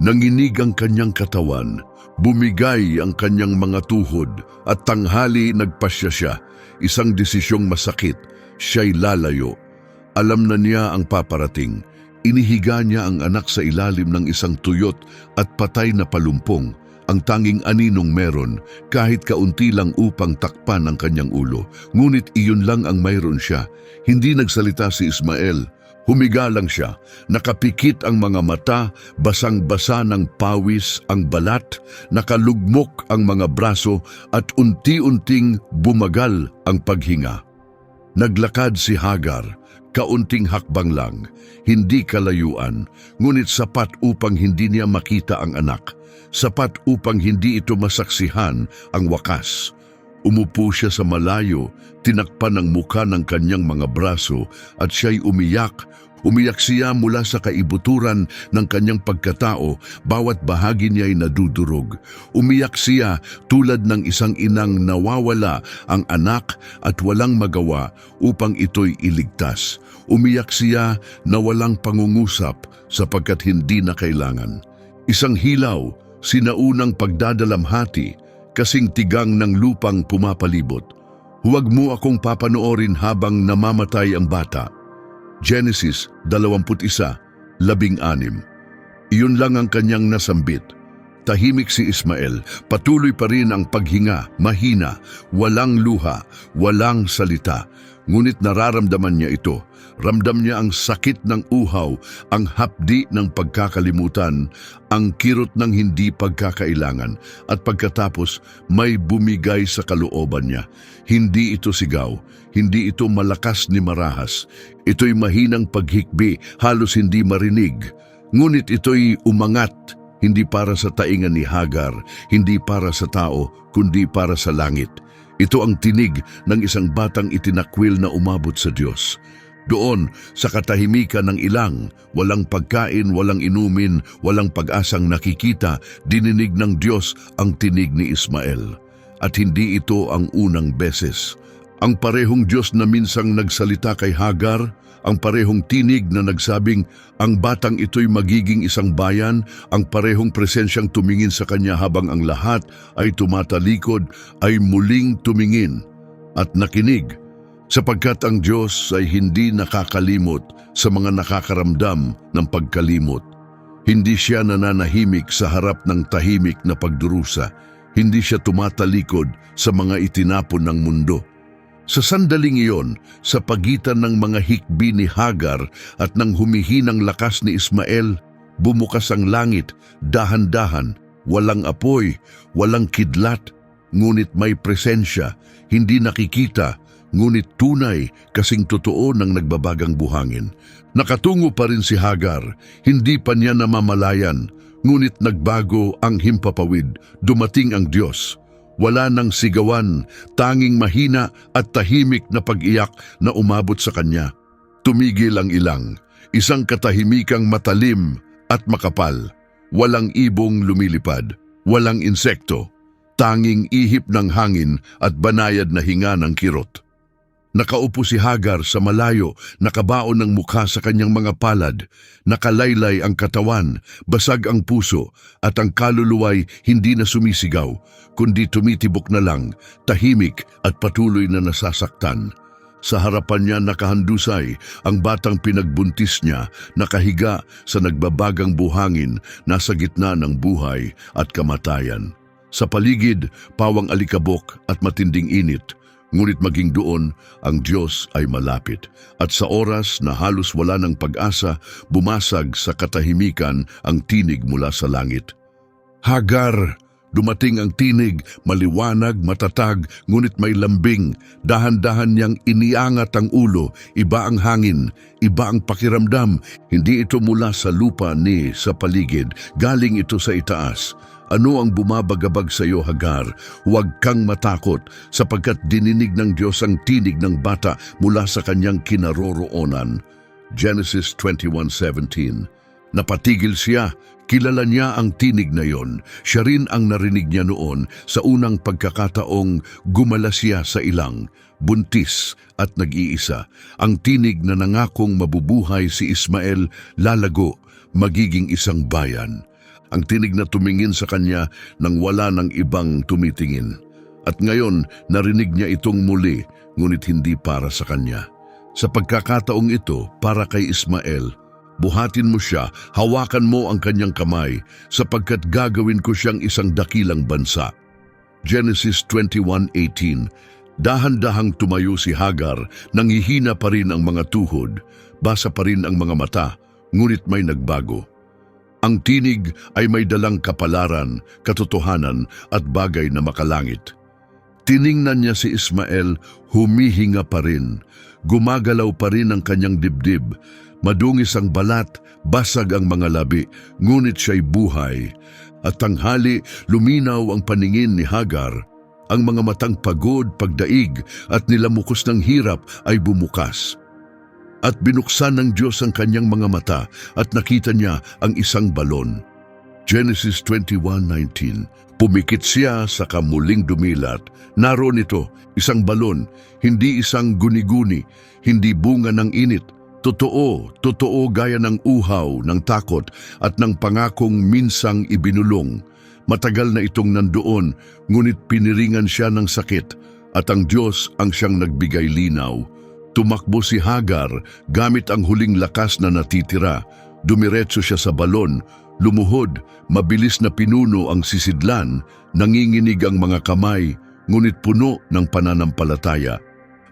Nanginig ang kanyang katawan, bumigay ang kanyang mga tuhod, at tanghali nagpasya siya, isang desisyong masakit, siya'y lalayo. Alam na niya ang paparating. Inihiga niya ang anak sa ilalim ng isang tuyot at patay na palumpong, ang tanging aninong meron, kahit kaunti lang upang takpan ang kanyang ulo. Ngunit iyon lang ang mayroon siya. Hindi nagsalita si Ismael. Humiga lang siya, nakapikit ang mga mata, basang-basa ng pawis ang balat, nakalugmok ang mga braso at unti-unting bumagal ang paghinga. Naglakad si Hagar, kaunting hakbang lang, hindi kalayuan, ngunit sapat upang hindi niya makita ang anak, sapat upang hindi ito masaksihan ang wakas. Umupo siya sa malayo, tinakpan ang muka ng kanyang mga braso at siya'y umiyak. Umiyak siya mula sa kaibuturan ng kanyang pagkatao, bawat bahagi niya'y nadudurog. Umiyak siya tulad ng isang inang nawawala ang anak at walang magawa upang ito'y iligtas. Umiyak siya na walang pangungusap sapagkat hindi na kailangan. Isang hilaw, sinaunang pagdadalamhati, kasing tigang ng lupang pumapalibot. Huwag mo akong papanoorin habang namamatay ang bata. Genesis 21:16. Iyon lang ang kanyang nasambit. Tahimik si Ismael, patuloy pa rin ang paghinga, mahina, walang luha, walang salita. Ngunit nararamdaman niya ito. Ramdam niya ang sakit ng uhaw, ang hapdi ng pagkakalimutan, ang kirot ng hindi pagkakailangan, at pagkatapos may bumigay sa kalooban niya. Hindi ito sigaw, hindi ito malakas ni marahas. Ito'y mahinang paghikbi, halos hindi marinig. Ngunit ito'y umangat, hindi para sa taingan ni Hagar, hindi para sa tao, kundi para sa langit. Ito ang tinig ng isang batang itinakwil na umabot sa Diyos. Doon, sa katahimikan ng ilang, walang pagkain, walang inumin, walang pag-asang nakikita, dininig ng Diyos ang tinig ni Ismael. At hindi ito ang unang beses. Ang parehong Diyos na minsang nagsalita kay Hagar, ang parehong tinig na nagsabing ang batang ito'y magiging isang bayan, ang parehong presensyang tumingin sa kanya habang ang lahat ay tumatalikod, ay muling tumingin at nakinig. Sapagkat ang Diyos ay hindi nakakalimot sa mga nakakaramdam ng pagkalimot. Hindi siya nananahimik sa harap ng tahimik na pagdurusa. Hindi siya tumatalikod sa mga itinapon ng mundo. Sa sandaling iyon, sa pagitan ng mga hikbi ni Hagar at ng humihinang lakas ni Ismael, bumukas ang langit, dahan-dahan, walang apoy, walang kidlat, ngunit may presensya, hindi nakikita, ngunit tunay kasing totoo ng nagbabagang buhangin. Nakatungo pa rin si Hagar, hindi pa niya namamalayan, ngunit nagbago ang himpapawid, dumating ang Diyos. Wala nang sigawan, tanging mahina at tahimik na pag-iyak na umabot sa kanya. Tumigil ang ilang, isang katahimikang matalim at makapal. Walang ibong lumilipad, walang insekto, tanging ihip ng hangin at banayad na hinga ng kirot. Nakaupo si Hagar sa malayo, nakabaon ng mukha sa kanyang mga palad, nakalaylay ang katawan, basag ang puso, at ang kaluluwa'y hindi na sumisigaw, kundi tumitibok na lang, tahimik at patuloy na nasasaktan. Sa harapan niya nakahandusay ang batang pinagbuntis niya, nakahiga sa nagbabagang buhangin, nasa gitna ng buhay at kamatayan. Sa paligid, pawang alikabok at matinding init. Ngunit maging doon, ang Diyos ay malapit. At sa oras na halos wala ng pag-asa, bumasag sa katahimikan ang tinig mula sa langit. Hagar! Dumating ang tinig, maliwanag, matatag, ngunit may lambing. Dahan-dahan niyang iniangat ang ulo, iba ang hangin, iba ang pakiramdam. Hindi ito mula sa lupa ni sa paligid, galing ito sa itaas. Ano ang bumabagabag sa iyo, Hagar? Huwag kang matakot, sapagkat dininig ng Diyos ang tinig ng bata mula sa kanyang kinaroroonan. Genesis 21:17. Napatigil siya, kilala niya ang tinig na yon. Siya rin ang narinig niya noon sa unang pagkakataong gumala siya sa ilang, buntis at nag-iisa. Ang tinig na nangakong mabubuhay si Ismael, lalago, magiging isang bayan. ang tinig na tumingin sa kanya nang wala ng ibang tumitingin. At ngayon, narinig niya itong muli, ngunit hindi para sa kanya. Sa pagkakataong ito, para kay Ismael, buhatin mo siya, hawakan mo ang kanyang kamay, sapagkat gagawin ko siyang isang dakilang bansa. Genesis 21:18. Dahan-dahang tumayo si Hagar, nanghihina pa rin ang mga tuhod, basa pa rin ang mga mata, ngunit may nagbago. Ang tinig ay may dalang kapalaran, katotohanan at bagay na makalangit. Tiningnan niya si Ismael, humihinga pa rin. Gumagalaw pa rin ang kanyang dibdib. Madungis ang balat, basag ang mga labi, ngunit siya'y buhay. At tanghali, luminaw ang paningin ni Hagar. Ang mga matang pagod, pagdaig at nilamukos ng hirap ay bumukas. At binuksan ng Diyos ang kanyang mga mata at nakita niya ang isang balon. Genesis 21:19. Pumikit siya sa kamuling dumilat. Naroon ito, isang balon, hindi isang guni-guni, hindi bunga ng init. Totoo gaya ng uhaw, ng takot at ng pangakong minsang ibinulong. Matagal na itong nandoon, ngunit piniringan siya ng sakit at ang Diyos ang siyang nagbigay linaw. Tumakbo si Hagar gamit ang huling lakas na natitira. Dumiretso siya sa balon, lumuhod, mabilis na pinuno ang sisidlan, nanginginig ang mga kamay, ngunit puno ng pananampalataya.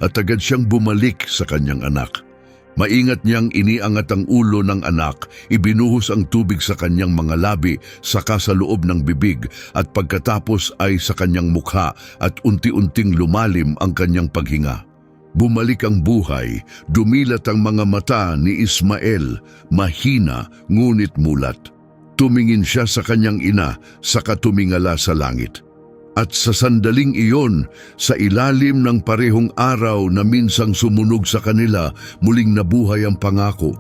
At agad siyang bumalik sa kanyang anak. Maingat niyang iniangat ang ulo ng anak, ibinuhos ang tubig sa kanyang mga labi, saka sa loob ng bibig, at pagkatapos ay sa kanyang mukha at unti-unting lumalim ang kanyang paghinga. Bumalik ang buhay, dumilat ang mga mata ni Ismael, mahina ngunit mulat. Tumingin siya sa kanyang ina, saka tumingala sa langit. At sa sandaling iyon, sa ilalim ng parehong araw na minsang sumunog sa kanila, muling nabuhay ang pangako.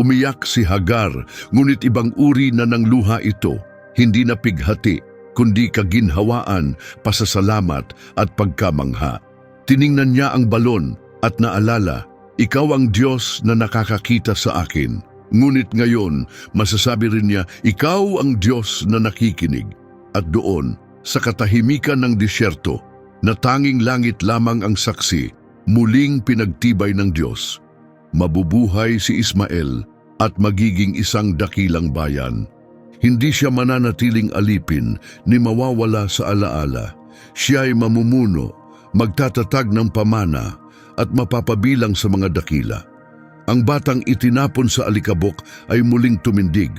Umiyak si Hagar, ngunit ibang uri na ng luha ito, hindi na pighati, kundi kaginhawaan, pasasalamat at pagkamangha. Tiningnan niya ang balon at naalala, ikaw ang Diyos na nakakakita sa akin. Ngunit ngayon, masasabi rin niya, ikaw ang Diyos na nakikinig. At doon, sa katahimikan ng disyerto, na tanging langit lamang ang saksi, muling pinagtibay ng Diyos. Mabubuhay si Ismael at magiging isang dakilang bayan. Hindi siya mananatiling alipin ni mawawala sa alaala. Siya ay mamumuno, magtatatag ng pamana at mapapabilang sa mga dakila. Ang batang itinapon sa alikabok ay muling tumindig,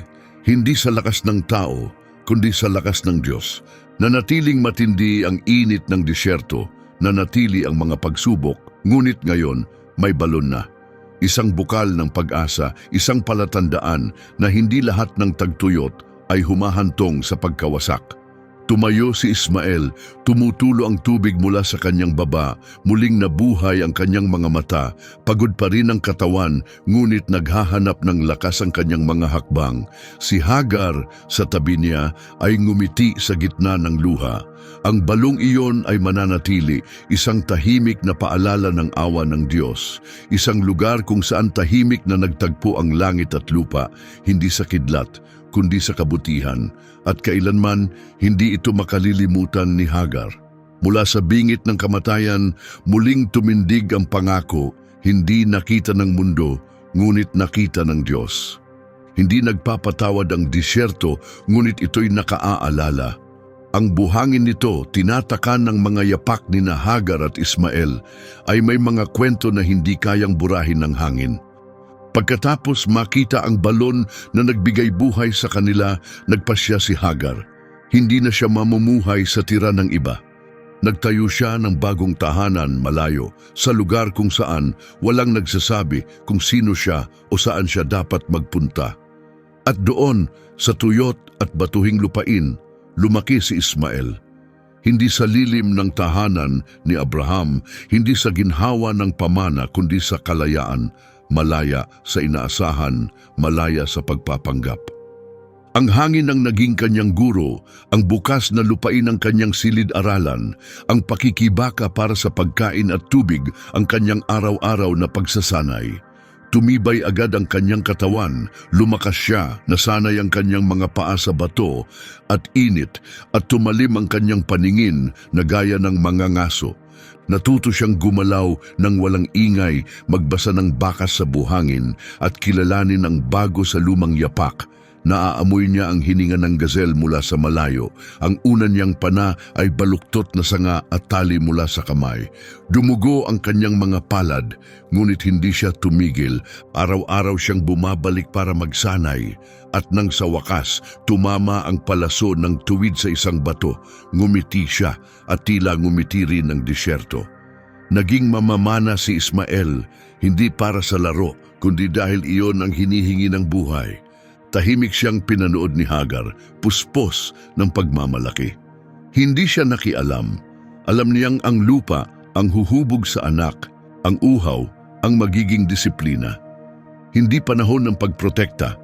hindi sa lakas ng tao, kundi sa lakas ng Diyos. Nanatiling matindi ang init ng disyerto, nanatili ang mga pagsubok, ngunit ngayon may balon na. Isang bukal ng pag-asa, isang palatandaan na hindi lahat ng tagtuyot ay humahantong sa pagkawasak. Tumayo si Ismael, tumutulo ang tubig mula sa kanyang baba, muling nabuhay ang kanyang mga mata, pagod pa rin ang katawan, ngunit naghahanap ng lakas ang kanyang mga hakbang. Si Hagar sa tabi niya ay ngumiti sa gitna ng luha. Ang balong iyon ay mananatili, isang tahimik na paalala ng awa ng Diyos, isang lugar kung saan tahimik na nagtagpo ang langit at lupa, hindi sa kidlat, kundi sa kabutihan, at kailanman hindi ito makalilimutan ni Hagar. Mula sa bingit ng kamatayan, muling tumindig ang pangako, hindi nakita ng mundo, ngunit nakita ng Diyos. Hindi nagpapatawad ang disyerto, ngunit ito'y nakaaalala. Ang buhangin nito, tinatakan ng mga yapak ni Hagar at Ismael, ay may mga kwento na hindi kayang burahin ng hangin. Pagkatapos makita ang balon na nagbigay buhay sa kanila, nagpasya si Hagar. Hindi na siya mamumuhay sa tira ng iba. Nagtayo siya ng bagong tahanan malayo, sa lugar kung saan walang nagsasabi kung sino siya o saan siya dapat magpunta. At doon, sa tuyot at batuhing lupain, lumaki si Ismael. Hindi sa lilim ng tahanan ni Abraham, hindi sa ginhawa ng pamana kundi sa kalayaan, malaya sa inaasahan, malaya sa pagpapanggap. Ang hangin ang naging kanyang guro, ang bukas na lupain ang kanyang silid-aralan, ang pakikibaka para sa pagkain at tubig ang kanyang araw-araw na pagsasanay. Tumibay agad ang kanyang katawan, lumakas siya, nasanay ang kanyang mga paa sa bato at init at tumalim ang kanyang paningin na gaya ng mga ngaso. Natuto siyang gumalaw ng walang ingay, magbasa ng bakas sa buhangin at kilalanin ang bago sa lumang yapak. Naaamoy niya ang hininga ng gazelle mula sa malayo. Ang una niyang pana ay baluktot na sanga at tali mula sa kamay. Dumugo ang kanyang mga palad, ngunit hindi siya tumigil. Araw-araw siyang bumabalik para magsanay. At nang sa wakas, tumama ang palaso ng tuwid sa isang bato. Ngumiti siya at tila ngumiti rin ng disyerto. Naging mamamana si Ismael, hindi para sa laro, kundi dahil iyon ang hinihingi ng buhay. Tahimik siyang pinanood ni Hagar, puspos ng pagmamalaki. Hindi siya nakialam. Alam niyang ang lupa ang huhubog sa anak, ang uhaw ang magiging disiplina. Hindi panahon ng pagprotekta,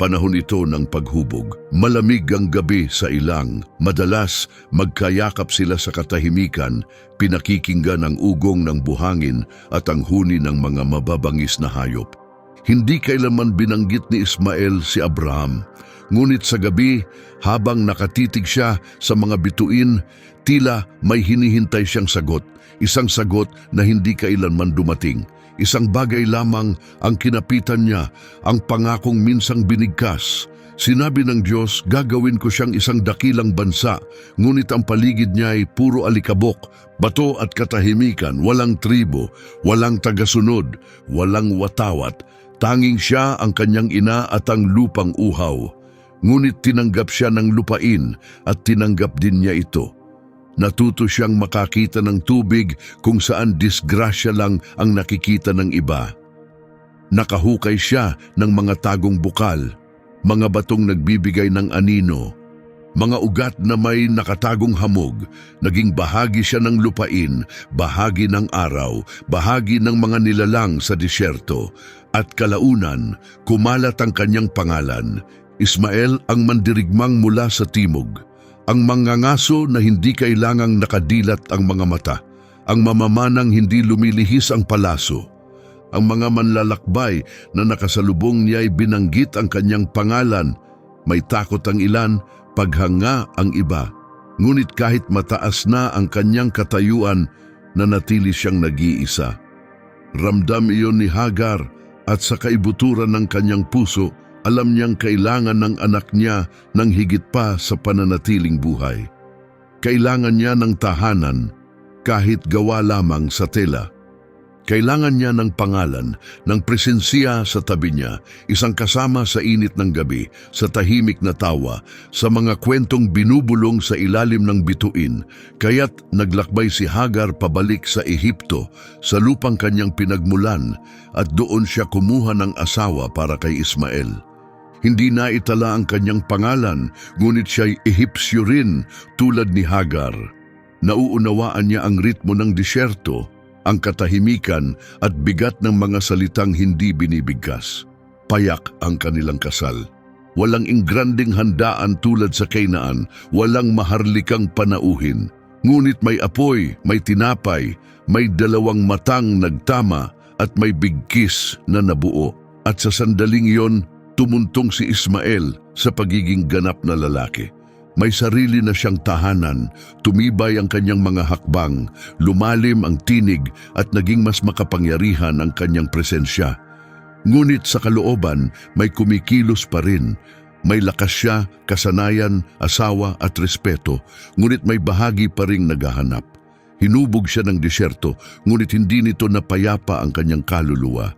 panahon ito ng paghubog. Malamig ang gabi sa ilang, madalas magkayakap sila sa katahimikan, pinakikinggan ang ugong ng buhangin at ang huni ng mga mababangis na hayop. Hindi kailanman binanggit ni Ismael si Abraham, ngunit sa gabi, habang nakatitig siya sa mga bituin, tila may hinihintay siyang sagot, isang sagot na hindi kailanman dumating. Isang bagay lamang ang kinapitan niya, ang pangakong minsang binigkas. Sinabi ng Diyos, gagawin ko siyang isang dakilang bansa, ngunit ang paligid niya ay puro alikabok, bato at katahimikan, walang tribo, walang tagasunod, walang watawat. Tanging siya ang kanyang ina at ang lupang uhaw. Ngunit tinanggap siya ng lupain at tinanggap din niya ito. Natuto siyang makakita ng tubig kung saan disgrasya lang ang nakikita ng iba. Nakahukay siya ng mga tagong bukal, mga batong nagbibigay ng anino, mga ugat na may nakatagong hamog. Naging bahagi siya ng lupain, bahagi ng araw, bahagi ng mga nilalang sa disyerto. At kalaunan, kumalat ang kanyang pangalan, Ismael ang mandirigmang mula sa timog. Ang mangangaso na hindi kailangang nakadilat ang mga mata, ang mamamanang hindi lumilihis ang palaso. Ang mga manlalakbay na nakasalubong niya ay binanggit ang kanyang pangalan. May takot ang ilan, paghanga ang iba. Ngunit kahit mataas na ang kanyang katayuan, nanatili siyang nag-iisa. Ramdam iyon ni Hagar at sa kaibuturan ng kanyang puso, alam niyang kailangan ng anak niya ng higit pa sa pananatiling buhay. Kailangan niya ng tahanan kahit gawa lamang sa tela. Kailangan niya ng pangalan, ng presensya sa tabi niya, isang kasama sa init ng gabi, sa tahimik na tawa, sa mga kwentong binubulong sa ilalim ng bituin. Kaya't naglakbay si Hagar pabalik sa Ehipto, sa lupang kanyang pinagmulan, at doon siya kumuha ng asawa para kay Ismael. Hindi na itala ang kanyang pangalan, ngunit siya'y Ehipsyo rin tulad ni Hagar. Nauunawaan niya ang ritmo ng disyerto, ang katahimikan at bigat ng mga salitang hindi binibigkas. Payak ang kanilang kasal. Walang ingranding handaan tulad sa Kainaan, walang maharlikang panauhin. Ngunit may apoy, may tinapay, may dalawang matang nagtama at may bigkis na nabuo. At sa sandaling iyon, tumuntong si Ismael sa pagiging ganap na lalaki. May sarili na siyang tahanan, tumibay ang kanyang mga hakbang, lumalim ang tinig at naging mas makapangyarihan ang kanyang presensya. Ngunit sa kalooban, may kumikilos pa rin. May lakas siya, kasanayan, asawa at respeto, ngunit may bahagi pa ring naghahanap. Hinubog siya ng disyerto, ngunit hindi nito napayapa ang kanyang kaluluwa.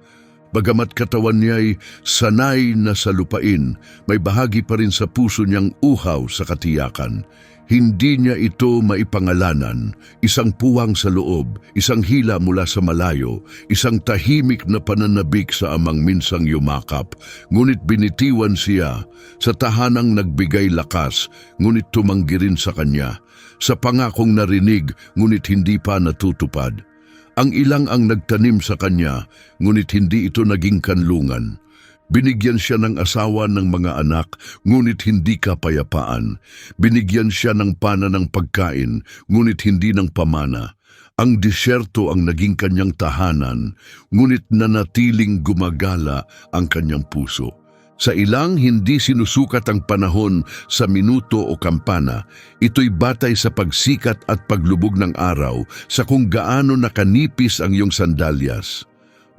Bagamat katawan niya'y sanay na sa lupain, may bahagi pa rin sa puso niyang uhaw sa katiyakan. Hindi niya ito maipangalanan, isang puwang sa loob, isang hila mula sa malayo, isang tahimik na pananabik sa amang minsang yumakap. Ngunit binitiwan siya, sa tahanang nagbigay lakas, ngunit tumanggi rin sa kanya, sa pangakong narinig, ngunit hindi pa natutupad. Ang ilang ang nagtanim sa kanya, ngunit hindi ito naging kanlungan. Binigyan siya ng asawa ng mga anak, ngunit hindi kapayapaan. Binigyan siya ng pana ng pagkain, ngunit hindi ng pamana. Ang disyerto ang naging kanyang tahanan, ngunit nanatiling gumagala ang kanyang puso. Sa ilang hindi sinusukat ang panahon sa minuto o kampana, ito'y batay sa pagsikat at paglubog ng araw sa kung gaano nakanipis ang iyong sandalyas.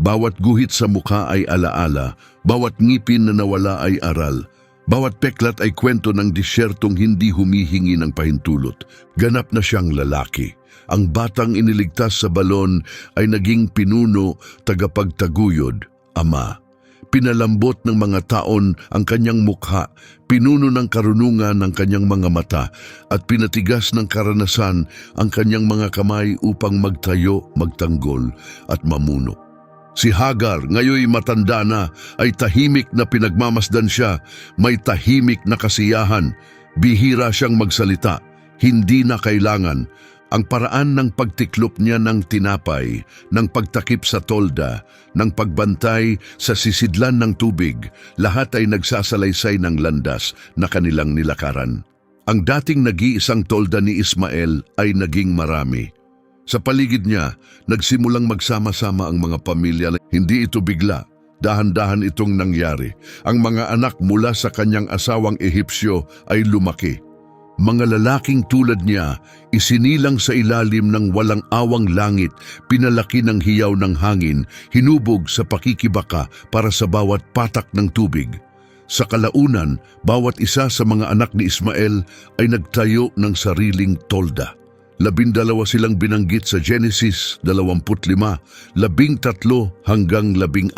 Bawat guhit sa mukha ay alaala, bawat ngipin na nawala ay aral, bawat peklat ay kwento ng disyertong hindi humihingi ng pahintulot. Ganap na siyang lalaki. Ang batang iniligtas sa balon ay naging pinuno, tagapagtaguyod, ama. Pinalambot ng mga taon ang kanyang mukha, pinuno ng karunungan ng kanyang mga mata, at pinatigas ng karanasan ang kanyang mga kamay upang magtayo, magtanggol, at mamuno. Si Hagar, ngayoy matanda na, ay tahimik na pinagmamasdan siya, may tahimik na kasiyahan, bihira siyang magsalita, hindi na kailangan. Ang paraan ng pagtiklop niya ng tinapay, ng pagtakip sa tolda, ng pagbantay sa sisidlan ng tubig, lahat ay nagsasalaysay ng landas na kanilang nilakaran. Ang dating nag-iisang tolda ni Ismael ay naging marami. Sa paligid niya, nagsimulang magsama-sama ang mga pamilya. Hindi ito bigla, dahan-dahan itong nangyari. Ang mga anak mula sa kanyang asawang Ehipsyo ay lumaki. Mga lalaking tulad niya, isinilang sa ilalim ng walang awang langit, pinalaki ng hiyaw ng hangin, hinubog sa pakikibaka para sa bawat patak ng tubig. Sa kalaunan, bawat isa sa mga anak ni Ismael ay nagtayo ng sariling tolda. 12 silang binanggit sa Genesis 25, 13 hanggang 16.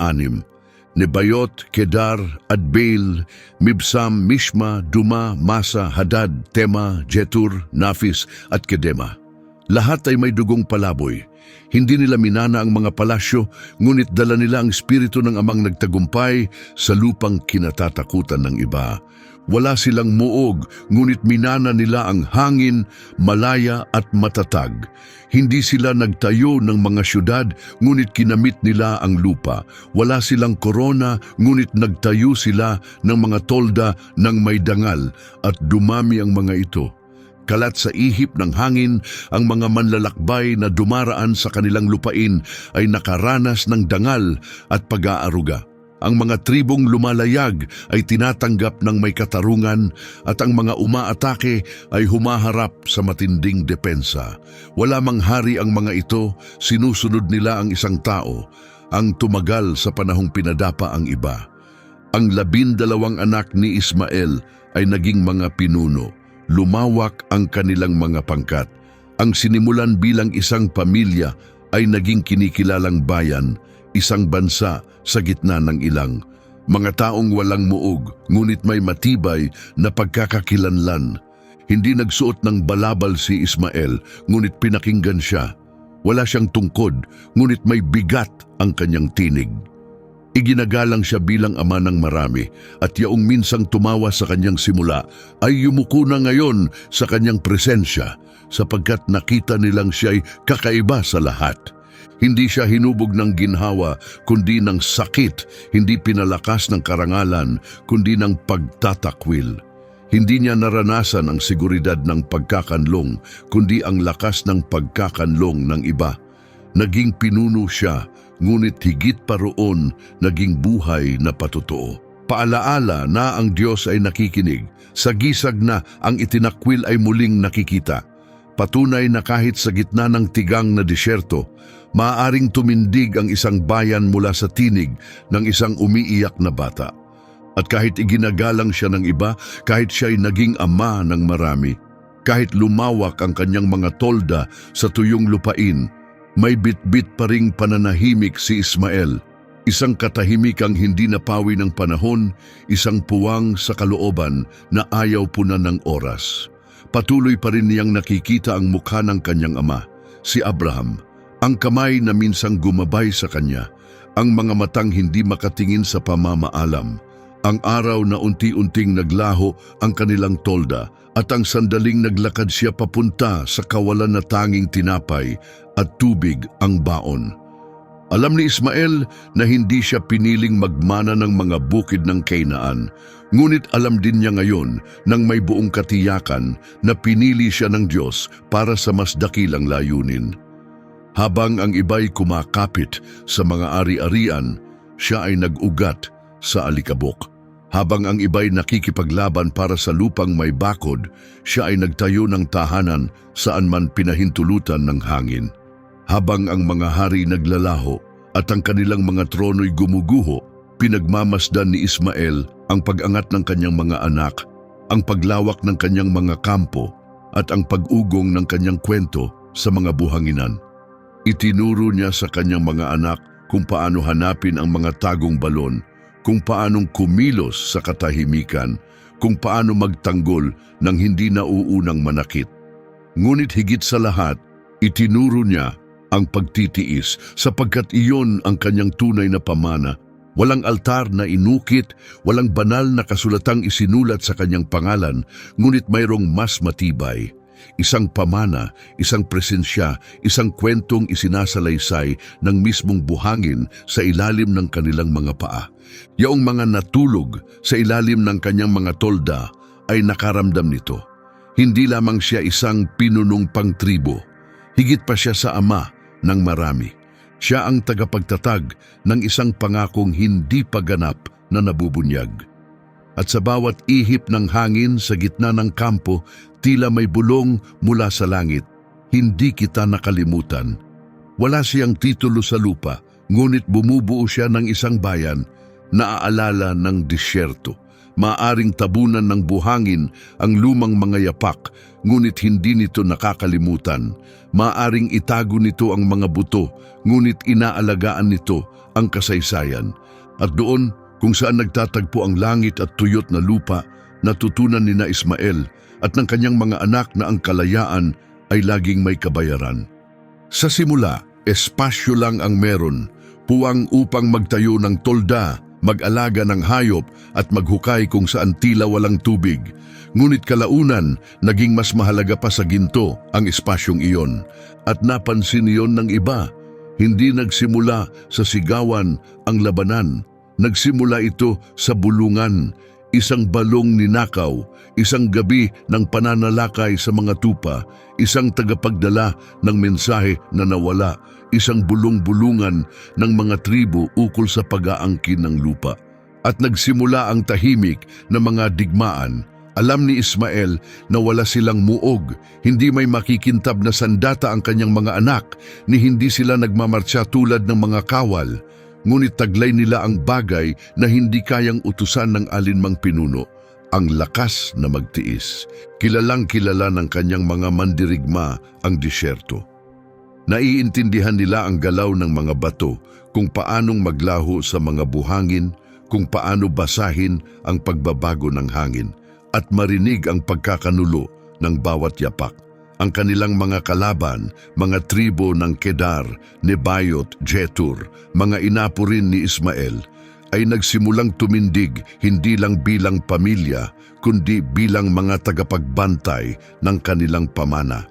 Nebayot, Kedar, Adbeel, Mibsam, Mishma, Duma, Masa, Hadad, Tema, Jetur, Nafis at Kedema. Lahat ay may dugong palaboy. Hindi nila minana ang mga palasyo, ngunit dala nila ang espiritu ng amang nagtagumpay sa lupang kinatatakutan ng iba. Wala silang muog, ngunit minana nila ang hangin, malaya at matatag. Hindi sila nagtayo ng mga syudad, ngunit kinamit nila ang lupa. Wala silang korona, ngunit nagtayo sila ng mga tolda ng may dangal at dumami ang mga ito. Kalat sa ihip ng hangin, ang mga manlalakbay na dumaraan sa kanilang lupain ay nakaranas ng dangal at pag-aaruga. Ang mga tribong lumalayag ay tinatanggap ng may katarungan at ang mga umaatake ay humaharap sa matinding depensa. Wala mang hari ang mga ito, sinusunod nila ang isang tao, ang tumagal sa panahong pinadapa ang iba. Ang 12 anak ni Ismael ay naging mga pinuno. Lumawak ang kanilang mga pangkat. Ang sinimulan bilang isang pamilya ay naging kinikilalang bayan, isang bansa sa gitna ng ilang. Mga taong walang muog, ngunit may matibay na pagkakakilanlan. Hindi nagsuot ng balabal si Ismael, ngunit pinakinggan siya. Wala siyang tungkod, ngunit may bigat ang kanyang tinig. Iginagalang siya bilang ama ng marami, at yaong minsang tumawa sa kanyang simula ay yumuko na ngayon sa kanyang presensya, sapagkat nakita nilang siya'y kakaiba sa lahat. Hindi siya hinubog ng ginhawa, kundi ng sakit, hindi pinalakas ng karangalan, kundi ng pagtatakwil. Hindi niya naranasan ang seguridad ng pagkakanlong, kundi ang lakas ng pagkakanlong ng iba. Naging pinuno siya, ngunit higit pa roon, naging buhay na patotoo. Paalaala na ang Diyos ay nakikinig, sagisag na ang itinakwil ay muling nakikita. Patunay na kahit sa gitna ng tigang na disyerto, maaaring tumindig ang isang bayan mula sa tinig ng isang umiiyak na bata. At kahit iginagalang siya ng iba, kahit siya'y naging ama ng marami, kahit lumawak ang kanyang mga tolda sa tuyong lupain, may bitbit pa ring pananahimik si Ismael. Isang katahimikang hindi napawi ng panahon, isang puwang sa kalooban na ayaw punan ng oras. Patuloy pa rin niyang nakikita ang mukha ng kanyang ama, si Abraham, ang kamay na minsang gumabay sa kanya, ang mga matang hindi makatingin sa pamamaalam, ang araw na unti-unting naglaho ang kanilang tolda, at ang sandaling naglakad siya papunta sa kawalan na tanging tinapay at tubig ang baon. Alam ni Ismael na hindi siya piniling magmana ng mga bukid ng Kainaan, ngunit alam din niya ngayon nang may buong katiyakan na pinili siya ng Diyos para sa mas dakilang layunin. Habang ang iba'y kumakapit sa mga ari-arian, siya ay nag-ugat sa alikabok. Habang ang iba'y nakikipaglaban para sa lupang may bakod, siya ay nagtayo ng tahanan saan man pinahintulutan ng hangin. Habang ang mga hari naglalaho at ang kanilang mga trono'y gumuguho, pinagmamasdan ni Ismael ang pag-angat ng kanyang mga anak, ang paglawak ng kanyang mga kampo, at ang pag-ugong ng kanyang kwento sa mga buhanginan. Itinuro niya sa kanyang mga anak kung paano hanapin ang mga tagong balon, kung paanong kumilos sa katahimikan, kung paano magtanggol ng hindi nauunang manakit. Ngunit higit sa lahat, itinuro niya ang pagtitiis sapagkat iyon ang kanyang tunay na pamana. Walang altar na inukit, walang banal na kasulatang isinulat sa kanyang pangalan, ngunit mayroong mas matibay. Isang pamana, isang presensya, isang kwentong isinasalaysay ng mismong buhangin sa ilalim ng kanilang mga paa. Yaong mga natulog sa ilalim ng kanyang mga tolda ay nakaramdam nito. Hindi lamang siya isang pinunong pangtribo, higit pa siya sa ama ng marami. Siya ang tagapagtatag ng isang pangakong hindi paganap na nabubunyag. At sa bawat ihip ng hangin sa gitna ng kampo, tila may bulong mula sa langit. Hindi kita nakalimutan. Wala siyang titulo sa lupa, ngunit bumubuo siya ng isang bayan na aalala ng disyerto. Maaring tabunan ng buhangin ang lumang mga yapak, ngunit hindi nito nakakalimutan. Maaring itago nito ang mga buto, ngunit inaalagaan nito ang kasaysayan. At doon, kung saan nagtatagpo ang langit at tuyot na lupa, natutunan ni na Ismael at ng kanyang mga anak na ang kalayaan ay laging may kabayaran. Sa simula, espasyo lang ang meron, puwang upang magtayo ng tolda, mag-alaga ng hayop at maghukay kung saan tila walang tubig. Ngunit kalaunan, naging mas mahalaga pa sa ginto ang espasyong iyon. At napansin iyon ng iba, hindi nagsimula sa sigawan ang labanan. Nagsimula ito sa bulungan, isang balong ninakaw, isang gabi ng pananalakay sa mga tupa, isang tagapagdala ng mensahe na nawala, isang bulong-bulungan ng mga tribo ukol sa pag-aangkin ng lupa. At nagsimula ang tahimik na mga digmaan. Alam ni Ismael na wala silang muog, hindi may makikintab na sandata ang kanyang mga anak, ni hindi sila nagmamartsa tulad ng mga kawal. Ngunit taglay nila ang bagay na hindi kayang utusan ng alinmang pinuno, ang lakas na magtiis. Kilalang kilala ng kanyang mga mandirigma ang disyerto. Naiintindihan nila ang galaw ng mga bato, kung paanong maglaho sa mga buhangin, kung paano basahin ang pagbabago ng hangin, at marinig ang pagkakanulo ng bawat yapak. Ang kanilang mga kalaban, mga tribo ng Kedar, Nebayot, Jetur, mga inapo rin ni Ismael, ay nagsimulang tumindig hindi lang bilang pamilya, kundi bilang mga tagapagbantay ng kanilang pamana.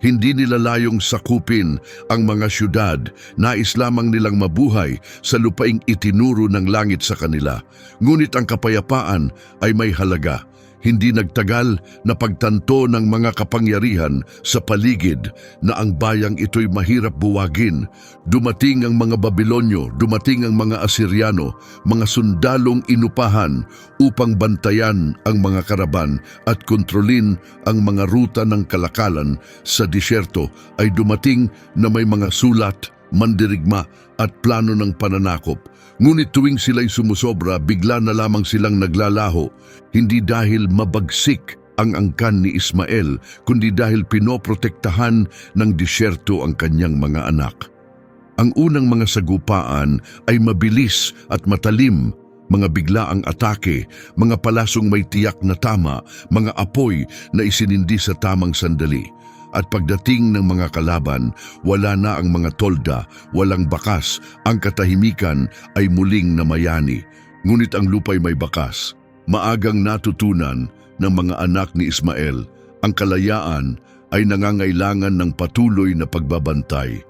Hindi nila layong sakupin ang mga syudad, nais lamang nilang mabuhay sa lupaing itinuro ng langit sa kanila. Ngunit ang kapayapaan ay may halaga. Hindi nagtagal na pagtanto ng mga kapangyarihan sa paligid na ang bayang ito'y mahirap buwagin. Dumating ang mga Babilonyo, dumating ang mga Asiryano, mga sundalong inupahan upang bantayan ang mga karaban at kontrolin ang mga ruta ng kalakalan sa disyerto. Ay dumating na may mga sulat, mandirigma at plano ng pananakop. Ngunit tuwing sila'y sumusobra, bigla na lamang silang naglalaho, hindi dahil mabagsik ang angkan ni Ismael, kundi dahil pinoprotektahan ng disyerto ang kanyang mga anak. Ang unang mga sagupaan ay mabilis at matalim, mga biglaang atake, mga palasong may tiyak na tama, mga apoy na isinindi sa tamang sandali. At pagdating ng mga kalaban, wala na ang mga tolda, walang bakas, ang katahimikan ay muling namayani. Ngunit ang lupa'y may bakas. Maagang natutunan ng mga anak ni Ismael, ang kalayaan ay nangangailangan ng patuloy na pagbabantay.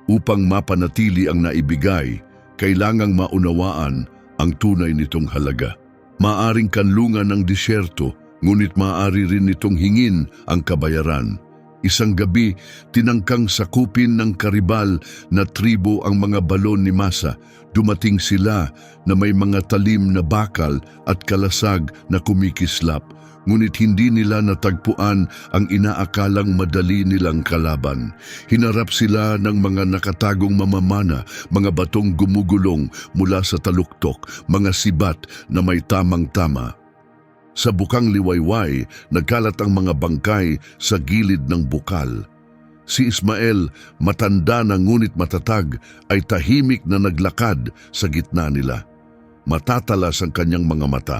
Upang mapanatili ang naibigay, kailangang maunawaan ang tunay nitong halaga. Maaring kanlungan ng disyerto, ngunit maaari rin nitong hingin ang kabayaran. Isang gabi, tinangkang sakupin ng karibal na tribo ang mga balon ni Masa. Dumating sila na may mga talim na bakal at kalasag na kumikislap. Ngunit hindi nila natagpuan ang inaakalang madali nilang kalaban. Hinarap sila ng mga nakatagong mamamana, mga batong gumugulong mula sa taluktok, mga sibat na may tamang-tama. Sa bukang liwayway, nagkalat ang mga bangkay sa gilid ng bukal. Si Ismael, matanda na ngunit matatag, ay tahimik na naglakad sa gitna nila. Matatalas ang kanyang mga mata.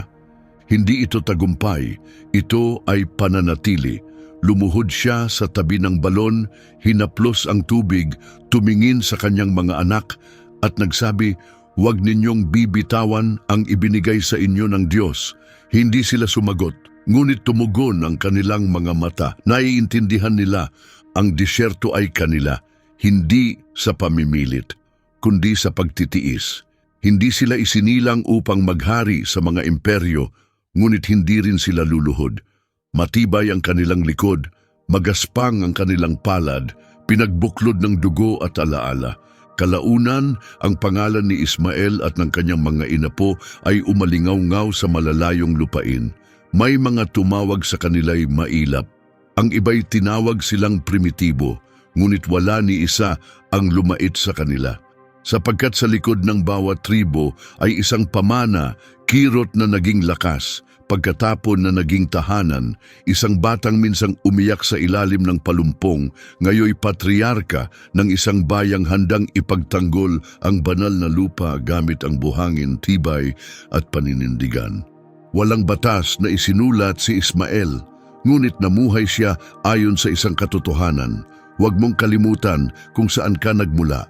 Hindi ito tagumpay, ito ay pananatili. Lumuhod siya sa tabi ng balon, hinaplos ang tubig, tumingin sa kanyang mga anak at nagsabi, "Huwag ninyong bibitawan ang ibinigay sa inyo ng Diyos." Hindi sila sumagot, ngunit tumugon ang kanilang mga mata. Naiintindihan nila ang disyerto ay kanila, hindi sa pamimilit, kundi sa pagtitiis. Hindi sila isinilang upang maghari sa mga imperyo, ngunit hindi rin sila luluhod. Matibay ang kanilang likod, magaspang ang kanilang palad, pinagbuklod ng dugo at alaala. Kalaunan, ang pangalan ni Ismael at ng kanyang mga inapo ay umalingaw-ngaw sa malalayong lupain. May mga tumawag sa kanila'y mailap. Ang iba'y tinawag silang primitibo, ngunit wala ni isa ang lumait sa kanila. Sapagkat sa likod ng bawat tribo ay isang pamana, kirot na naging lakas, pagkatapon na naging tahanan, isang batang minsang umiyak sa ilalim ng palumpong, ngayoy patriarka ng isang bayang handang ipagtanggol ang banal na lupa gamit ang buhangin, tibay at paninindigan. Walang batas na isinulat si Ismael, ngunit namuhay siya ayon sa isang katotohanan. Huwag mong kalimutan kung saan ka nagmula.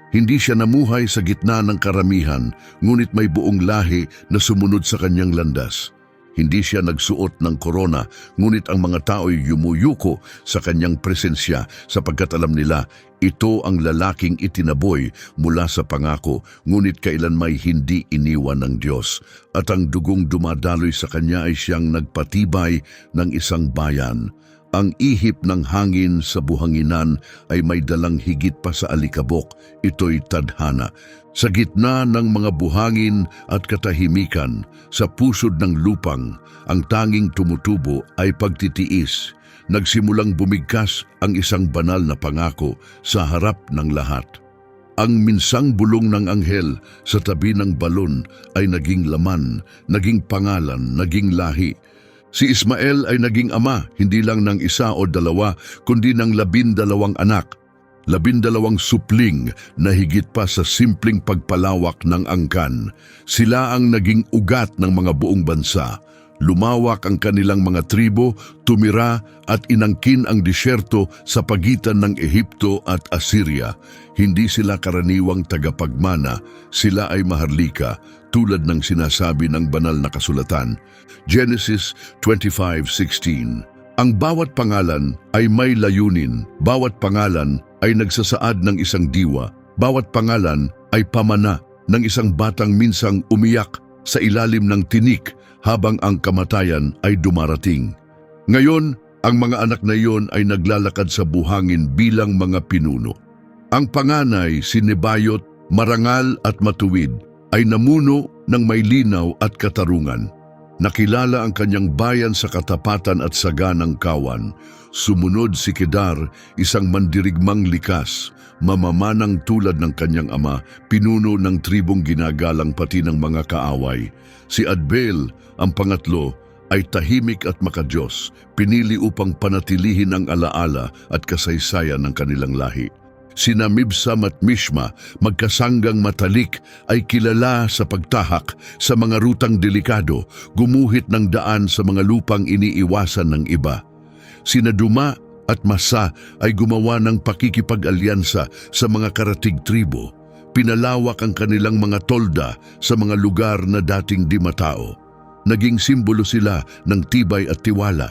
Hindi siya namuhay sa gitna ng karamihan, ngunit may buong lahi na sumunod sa kanyang landas. Hindi siya nagsuot ng korona, ngunit ang mga tao'y yumuyuko sa kanyang presensya sapagkat alam nila, ito ang lalaking itinaboy mula sa pangako, ngunit kailanmay hindi iniwan ng Diyos. At ang dugong dumadaloy sa kanya ay siyang nagpatibay ng isang bayan. Ang ihip ng hangin sa buhanginan ay may dalang higit pa sa alikabok, ito'y tadhana. Sa gitna ng mga buhangin at katahimikan, sa pusod ng lupang, ang tanging tumutubo ay pagtitiis. Nagsimulang bumigkas ang isang banal na pangako sa harap ng lahat. Ang minsang bulong ng anghel sa tabi ng balon ay naging laman, naging pangalan, naging lahi. Si Ismael ay naging ama hindi lang ng isa o dalawa, kundi ng 12 anak. 12 supling na higit pa sa simpleng pagpalawak ng angkan. Sila ang naging ugat ng mga buong bansa. Lumawak ang kanilang mga tribo, tumira at inangkin ang disyerto sa pagitan ng Ehipto at Assyria. Hindi sila karaniwang tagapagmana, sila ay maharlika, tulad ng sinasabi ng banal na kasulatan. Genesis 25:16. Ang bawat pangalan ay may layunin, bawat pangalan ay nagsasaad ng isang diwa, bawat pangalan ay pamana ng isang batang minsang umiyak sa ilalim ng tinik habang ang kamatayan ay dumarating. Ngayon, ang mga anak na iyon ay naglalakad sa buhangin bilang mga pinuno. Ang panganay, si Nebayot, marangal at matuwid, ay namuno ng may linaw at katarungan. Nakilala ang kanyang bayan sa katapatan at saganang kawan. Sumunod si Kedar, isang mandirigmang likas, mamamanang tulad ng kanyang ama, pinuno ng tribong ginagalang pati ng mga kaaway. Si Adbeel, ang pangatlo, ay tahimik at makadiyos, pinili upang panatilihin ang alaala at kasaysayan ng kanilang lahi. Sina Mibsam at Mishma, magkasanggang matalik, ay kilala sa pagtahak sa mga rutang delikado, gumuhit ng daan sa mga lupang iniiwasan ng iba. Sina Duma at Masa ay gumawa ng pakikipag-alyansa sa mga karatig tribo. Pinalawak ang kanilang mga tolda sa mga lugar na dating di matao. Naging simbolo sila ng tibay at tiwala.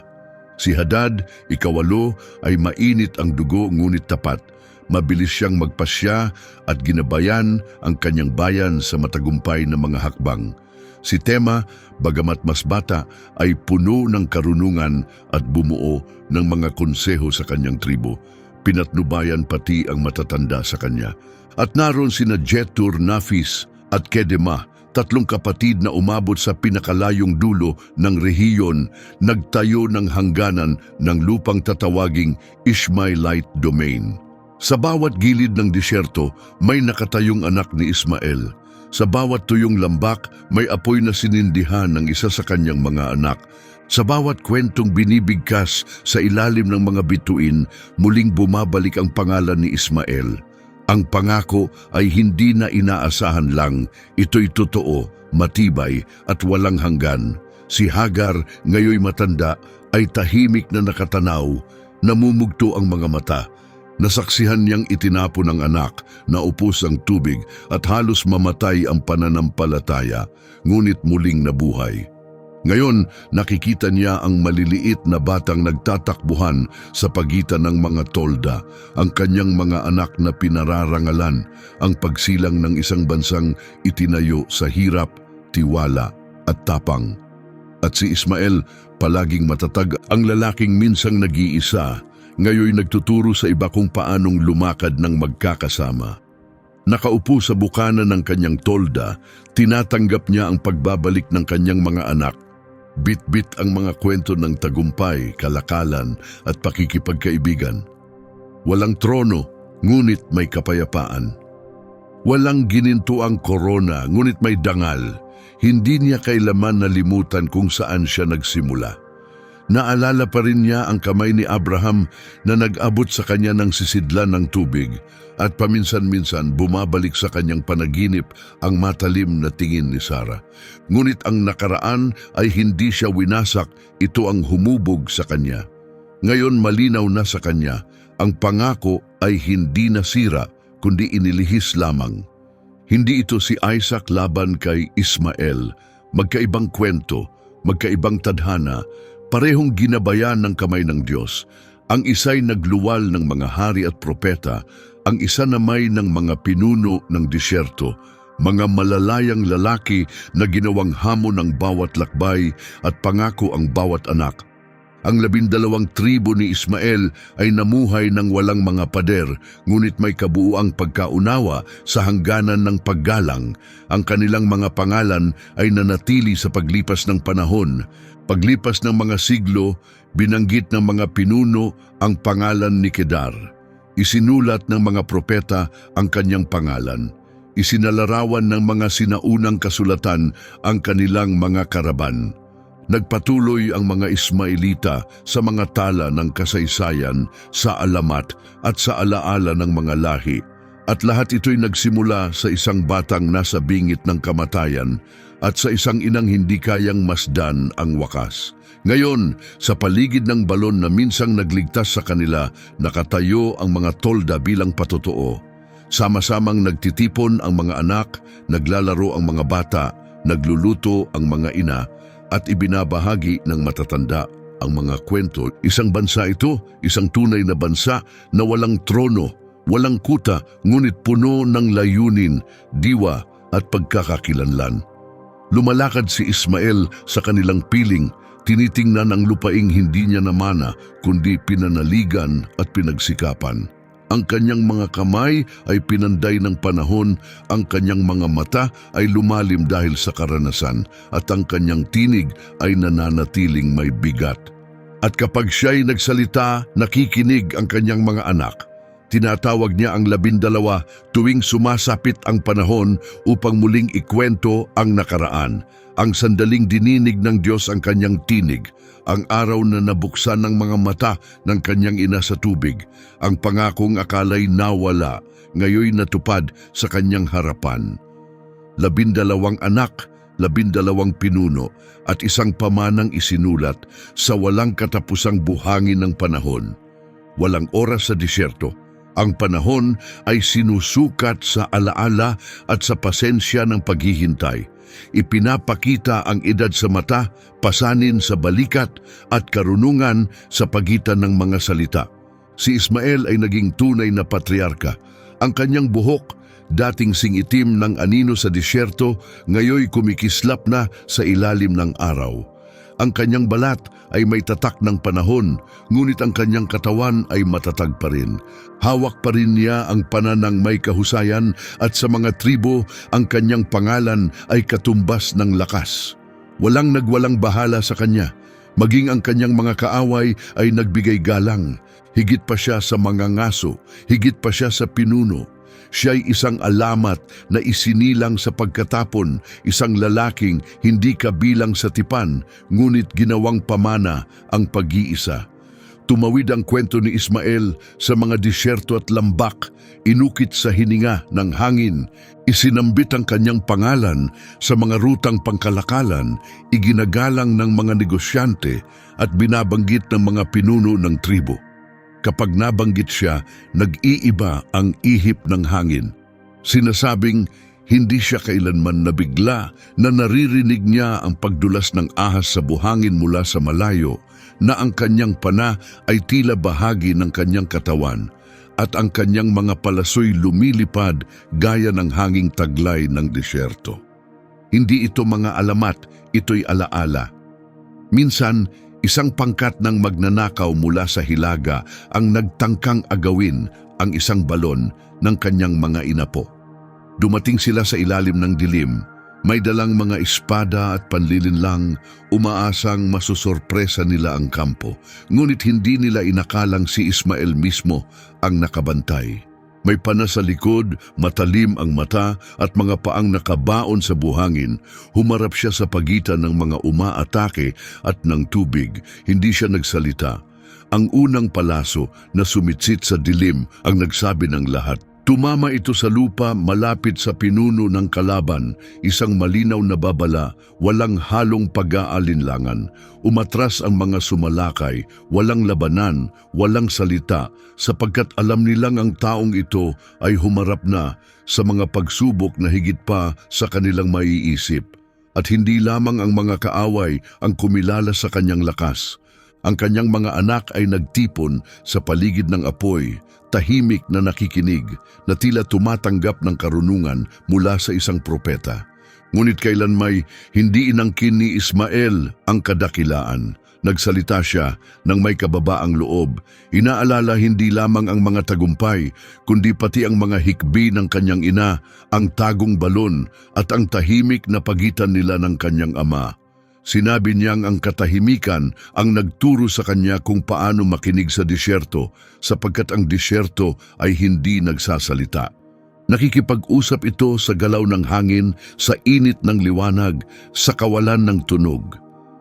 Si Hadad, ikawalo, ay mainit ang dugo ngunit tapat. Mabilis siyang magpasya at ginabayan ang kanyang bayan sa matagumpay na mga hakbang. Si Tema, bagamat mas bata, ay puno ng karunungan at bumuo ng mga konseho sa kanyang tribo. Pinatnubayan pati ang matatanda sa kanya. At naroon sina Jetur, Nafis at Kedema, tatlong kapatid na umabot sa pinakalayong dulo ng rehiyon, nagtayo ng hangganan ng lupang tatawaging Ishmaelite Domain. Sa bawat gilid ng disyerto, may nakatayong anak ni Ismael. Sa bawat tuyong lambak, may apoy na sinindihan ng isa sa kanyang mga anak. Sa bawat kwentong binibigkas sa ilalim ng mga bituin, muling bumabalik ang pangalan ni Ismael. Ang pangako ay hindi na inaasahan lang, ito'y totoo, matibay at walang hanggan. Si Hagar, ngayoy matanda, ay tahimik na nakatanaw, namumugto ang mga mata. Nasaksihan niyang itinapon ang anak, naupos ang tubig at halos mamatay ang pananampalataya, ngunit muling nabuhay. Ngayon, nakikita niya ang maliliit na batang nagtatakbuhan sa pagitan ng mga tolda, ang kanyang mga anak na pinararangalan, ang pagsilang ng isang bansang itinayo sa hirap, tiwala at tapang. At si Ismael, palaging matatag, ang lalaking minsang nag-iisa, ngayoy nagtuturo sa iba kung paanong lumakad ng magkakasama. Nakaupo sa bukana ng kanyang tolda, tinatanggap niya ang pagbabalik ng kanyang mga anak. Bit-bit ang mga kwento ng tagumpay, kalakalan at pakikipagkaibigan. Walang trono, ngunit may kapayapaan. Walang ginintuang korona, ngunit may dangal. Hindi niya kailaman nalimutan kung saan siya nagsimula. Naalala pa rin niya ang kamay ni Abraham na nag-abot sa kanya ng sisidlan ng tubig at paminsan-minsan bumabalik sa kanyang panaginip ang matalim na tingin ni Sarah. Ngunit ang nakaraan ay hindi siya winasak, ito ang humubog sa kanya. Ngayon malinaw na sa kanya, ang pangako ay hindi nasira kundi inilihis lamang. Hindi ito si Isaac laban kay Ismael, magkaibang kwento, magkaibang tadhana, parehong ginabayan ng kamay ng Diyos. Ang isa'y nagluwal ng mga hari at propeta, ang isa namay ng mga pinuno ng disyerto, mga malalayang lalaki na ginawang hamon ng bawat lakbay at pangako ang bawat anak. Ang 12 tribo ni Ismael ay namuhay ng walang mga pader, ngunit may kabuuang pagkaunawa sa hangganan ng paggalang. Ang kanilang mga pangalan ay nanatili sa paglipas ng panahon. Paglipas ng mga siglo, binanggit ng mga pinuno ang pangalan ni Kedar. Isinulat ng mga propeta ang kanyang pangalan. Isinalarawan ng mga sinaunang kasulatan ang kanilang mga karaban. Nagpatuloy ang mga Ismaelita sa mga tala ng kasaysayan, sa alamat at sa alaala ng mga lahi. At lahat ito'y nagsimula sa isang batang nasa bingit ng kamatayan at sa isang inang hindi kayang masdan ang wakas. Ngayon, sa paligid ng balon na minsang nagligtas sa kanila, nakatayo ang mga tolda bilang patotoo. Sama-samang nagtitipon ang mga anak, naglalaro ang mga bata, nagluluto ang mga ina, at ibinabahagi ng matatanda ang mga kwento. Isang bansa ito, isang tunay na bansa na walang trono, walang kuta, ngunit puno ng layunin, diwa at pagkakakilanlan. Lumalakad si Ismael sa kanilang piling, tinitingnan ang lupaing hindi niya namana, kundi pinanaligan at pinagsikapan. Ang kanyang mga kamay ay pinanday ng panahon, ang kanyang mga mata ay lumalim dahil sa karanasan, at ang kanyang tinig ay nananatiling may bigat. At kapag siya'y nagsalita, nakikinig ang kanyang mga anak. Tinatawag niya ang 12 tuwing sumasapit ang panahon upang muling ikwento ang nakaraan. Ang sandaling dininig ng Diyos ang kanyang tinig, ang araw na nabuksan ng mga mata ng kanyang ina sa tubig, ang pangakong akalay nawala, ngayoy natupad sa kanyang harapan. 12 anak, 12 pinuno, at isang pamanang isinulat sa walang katapusang buhangin ng panahon. Walang oras sa disyerto. Ang panahon ay sinusukat sa alaala at sa pasensya ng paghihintay. Ipinapakita ang edad sa mata, pasanin sa balikat at karunungan sa pagitan ng mga salita. Si Ismael ay naging tunay na patriarka. Ang kanyang buhok, dating singitim ng anino sa disyerto, ngayoy kumikislap na sa ilalim ng araw. Ang kanyang balat ay may tatak ng panahon, ngunit ang kanyang katawan ay matatag pa rin. Hawak pa rin niya ang pananang may kahusayan at sa mga tribo ang kanyang pangalan ay katumbas ng lakas. Walang nagwalang bahala sa kanya, maging ang kanyang mga kaaway ay nagbigay galang. Higit pa siya sa mga ngaso, higit pa siya sa pinuno. Siya'y isang alamat na isinilang sa pagkatapon, isang lalaking hindi kabilang sa tipan, ngunit ginawang pamana ang pag-iisa. Tumawid ang kwento ni Ismael sa mga disyerto at lambak, inukit sa hininga ng hangin, isinambit ang kanyang pangalan sa mga rutang pangkalakalan, iginagalang ng mga negosyante at binabanggit ng mga pinuno ng tribo. Kapag nabanggit siya, nag-iiba ang ihip ng hangin. Sinasabing hindi siya kailanman nabigla na naririnig niya ang pagdulas ng ahas sa buhangin mula sa malayo, na ang kanyang pana ay tila bahagi ng kanyang katawan at ang kanyang mga palasoy lumilipad gaya ng hanging taglay ng disyerto. Hindi ito mga alamat, ito'y alaala. Minsan, isang pangkat ng magnanakaw mula sa hilaga ang nagtangkang agawin ang isang balon ng kanyang mga inapo. Dumating sila sa ilalim ng dilim, may dalang mga espada at panlilinlang, umaasang masusorpresa nila ang kampo. Ngunit hindi nila inakalang si Ismael mismo ang nakabantay. May pana sa likod, matalim ang mata at mga paang nakabaon sa buhangin. Humarap siya sa pagitan ng mga umaatake at ng tubig. Hindi siya nagsalita. Ang unang palaso na sumitsit sa dilim ang nagsabi ng lahat. Tumama ito sa lupa malapit sa pinuno ng kalaban, isang malinaw na babala, walang halong pag-aalinlangan. Umatras ang mga sumalakay, walang labanan, walang salita, sapagkat alam nilang ang taong ito ay humarap na sa mga pagsubok na higit pa sa kanilang maiisip. At hindi lamang ang mga kaaway ang kumilala sa kanyang lakas. Ang kanyang mga anak ay nagtipon sa paligid ng apoy, tahimik na nakikinig, na tila tumatanggap ng karunungan mula sa isang propeta. Ngunit kailanmay hindi inangkin ni Ismael ang kadakilaan. Nagsalita siya ng may kababaang loob. Inaalala hindi lamang ang mga tagumpay, kundi pati ang mga hikbi ng kanyang ina, ang tagong balon at ang tahimik na pagitan nila ng kanyang ama. Sinabi niyang ang katahimikan ang nagturo sa kanya kung paano makinig sa disyerto, sapagkat ang disyerto ay hindi nagsasalita. Nakikipag-usap ito sa galaw ng hangin, sa init ng liwanag, sa kawalan ng tunog.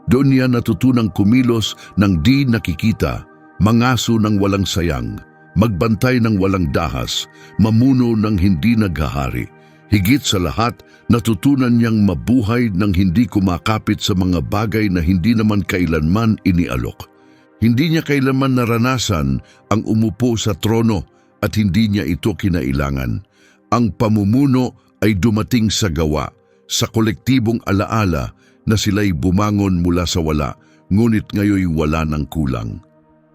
Doon niya natutunang kumilos ng di nakikita, mangaso ng walang sayang, magbantay ng walang dahas, mamuno ng hindi naghahari. Higit sa lahat, natutunan niyang mabuhay nang hindi kumakapit sa mga bagay na hindi naman kailanman inialok. Hindi niya kailanman naranasan ang umupo sa trono at hindi niya ito kinailangan. Ang pamumuno ay dumating sa gawa, sa kolektibong alaala na sila'y bumangon mula sa wala, ngunit ngayoy wala ng kulang.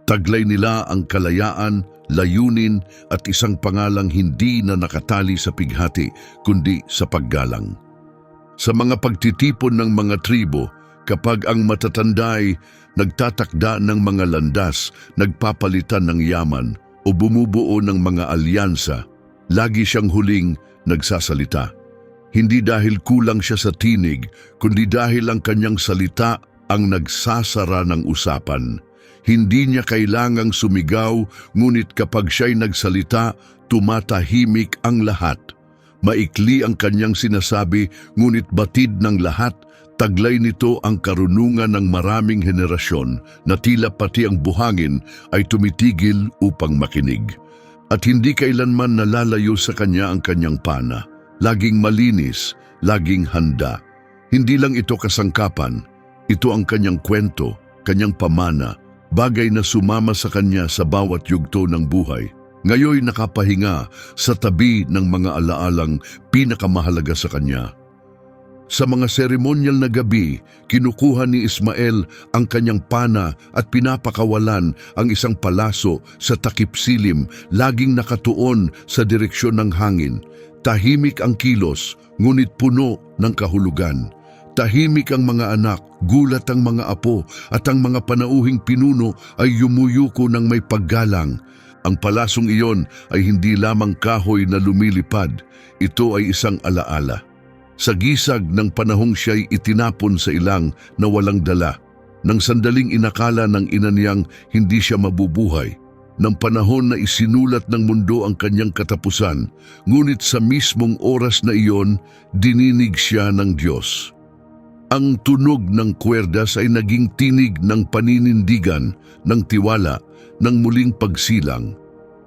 Taglay nila ang kalayaan, layunin at isang pangalang hindi na nakatali sa pighati kundi sa paggalang. Sa mga pagtitipon ng mga tribo, kapag ang matatanday nagtatakda ng mga landas, nagpapalitan ng yaman o bumubuo ng mga alyansa, lagi siyang huling nagsasalita. Hindi dahil kulang siya sa tinig, kundi dahil ang kanyang salita ang nagsasara ng usapan. Hindi niya kailangang sumigaw, ngunit kapag siya'y nagsalita, tumatahimik ang lahat. Maikli ang kanyang sinasabi, ngunit batid ng lahat, taglay nito ang karunungan ng maraming henerasyon na tila pati ang buhangin ay tumitigil upang makinig. At hindi kailanman nalalayo sa kanya ang kanyang pana. Laging malinis, laging handa. Hindi lang ito kasangkapan, ito ang kanyang kwento, kanyang pamana, bagay na sumama sa kanya sa bawat yugto ng buhay. Ngayoy nakapahinga sa tabi ng mga alaalang pinakamahalaga sa kanya. Sa mga seremonyal na gabi, kinukuha ni Ismael ang kanyang pana at pinapakawalan ang isang palaso sa takip silim, laging nakatuon sa direksyon ng hangin. Tahimik ang kilos, ngunit puno ng kahulugan. Tahimik ang mga anak, gulat ang mga apo, at ang mga panauhing pinuno ay yumuyuko ng may paggalang. Ang palasong iyon ay hindi lamang kahoy na lumilipad, ito ay isang alaala. Sa gisag ng panahong siya'y itinapon sa ilang na walang dala, nang sandaling inakala ng ina niyang hindi siya mabubuhay, ng panahon na isinulat ng mundo ang kanyang katapusan, ngunit sa mismong oras na iyon, dininig siya ng Diyos. Ang tunog ng kwerdas ay naging tinig ng paninindigan, ng tiwala, ng muling pagsilang.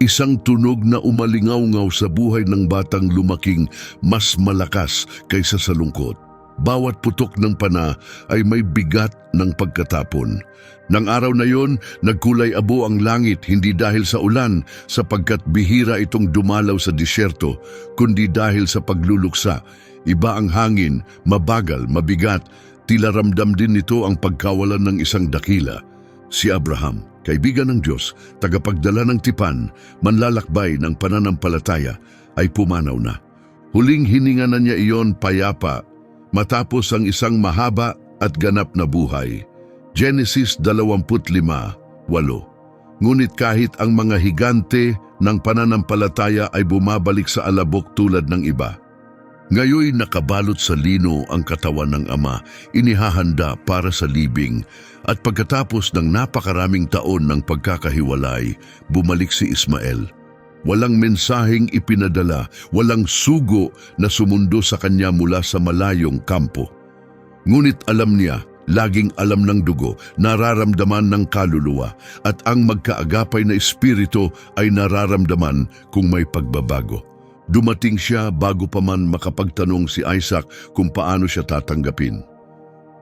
Isang tunog na umalingaw-ngaw sa buhay ng batang lumaking mas malakas kaysa sa lungkot. Bawat putok ng pana ay may bigat ng pagkatapon. Nang araw na yon, nagkulay abo ang langit hindi dahil sa ulan sapagkat bihira itong dumalaw sa disyerto, kundi dahil sa pagluluksa. Iba ang hangin, mabagal, mabigat, tila ramdam din nito ang pagkawalan ng isang dakila. Si Abraham, kaibigan ng Diyos, tagapagdala ng tipan, manlalakbay ng pananampalataya, ay pumanaw na. Huling hininga na niya iyon payapa, matapos ang isang mahaba at ganap na buhay. Genesis 25:8. Ngunit kahit ang mga higante ng pananampalataya ay bumabalik sa alabok tulad ng iba. Ngayoy nakabalot sa lino ang katawan ng Ama, inihahanda para sa libing, at pagkatapos ng napakaraming taon ng pagkakahiwalay, bumalik si Ismael. Walang mensaheng ipinadala, walang sugo na sumundo sa kanya mula sa malayong kampo. Ngunit alam niya, laging alam ng dugo, nararamdaman ng kaluluwa, at ang magkaagapay na espiritu ay nararamdaman kung may pagbabago. Dumating siya bago pa man makapagtanong si Isaac kung paano siya tatanggapin.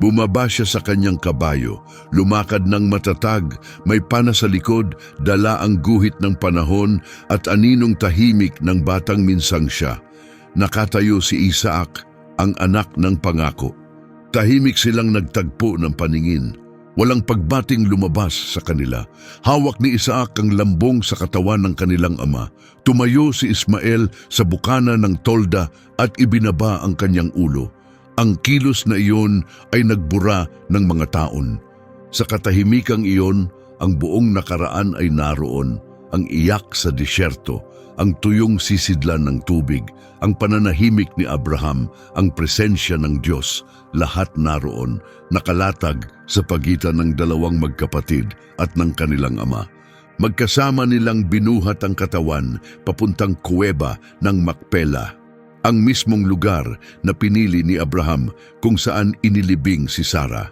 Bumaba siya sa kanyang kabayo, lumakad ng matatag, may pana sa likod, dala ang guhit ng panahon at aninong tahimik ng batang minsang siya. Nakatayo si Isaac, ang anak ng pangako. Tahimik silang nagtagpo ng paningin. Walang pagbating lumabas sa kanila. Hawak ni Isaac ang lambong sa katawan ng kanilang ama. Tumayo si Ismael sa bukana ng tolda at ibinaba ang kanyang ulo. Ang kilos na iyon ay nagbura ng mga taon. Sa katahimikang iyon, ang buong nakaraan ay naroon. Ang iyak sa disyerto, ang tuyong sisidlan ng tubig, ang pananahimik ni Abraham, ang presensya ng Diyos, lahat naroon, nakalatag sa pagitan ng dalawang magkapatid at ng kanilang ama. Magkasama nilang binuhat ang katawan papuntang kuweba ng Makpela, ang mismong lugar na pinili ni Abraham kung saan inilibing si Sarah.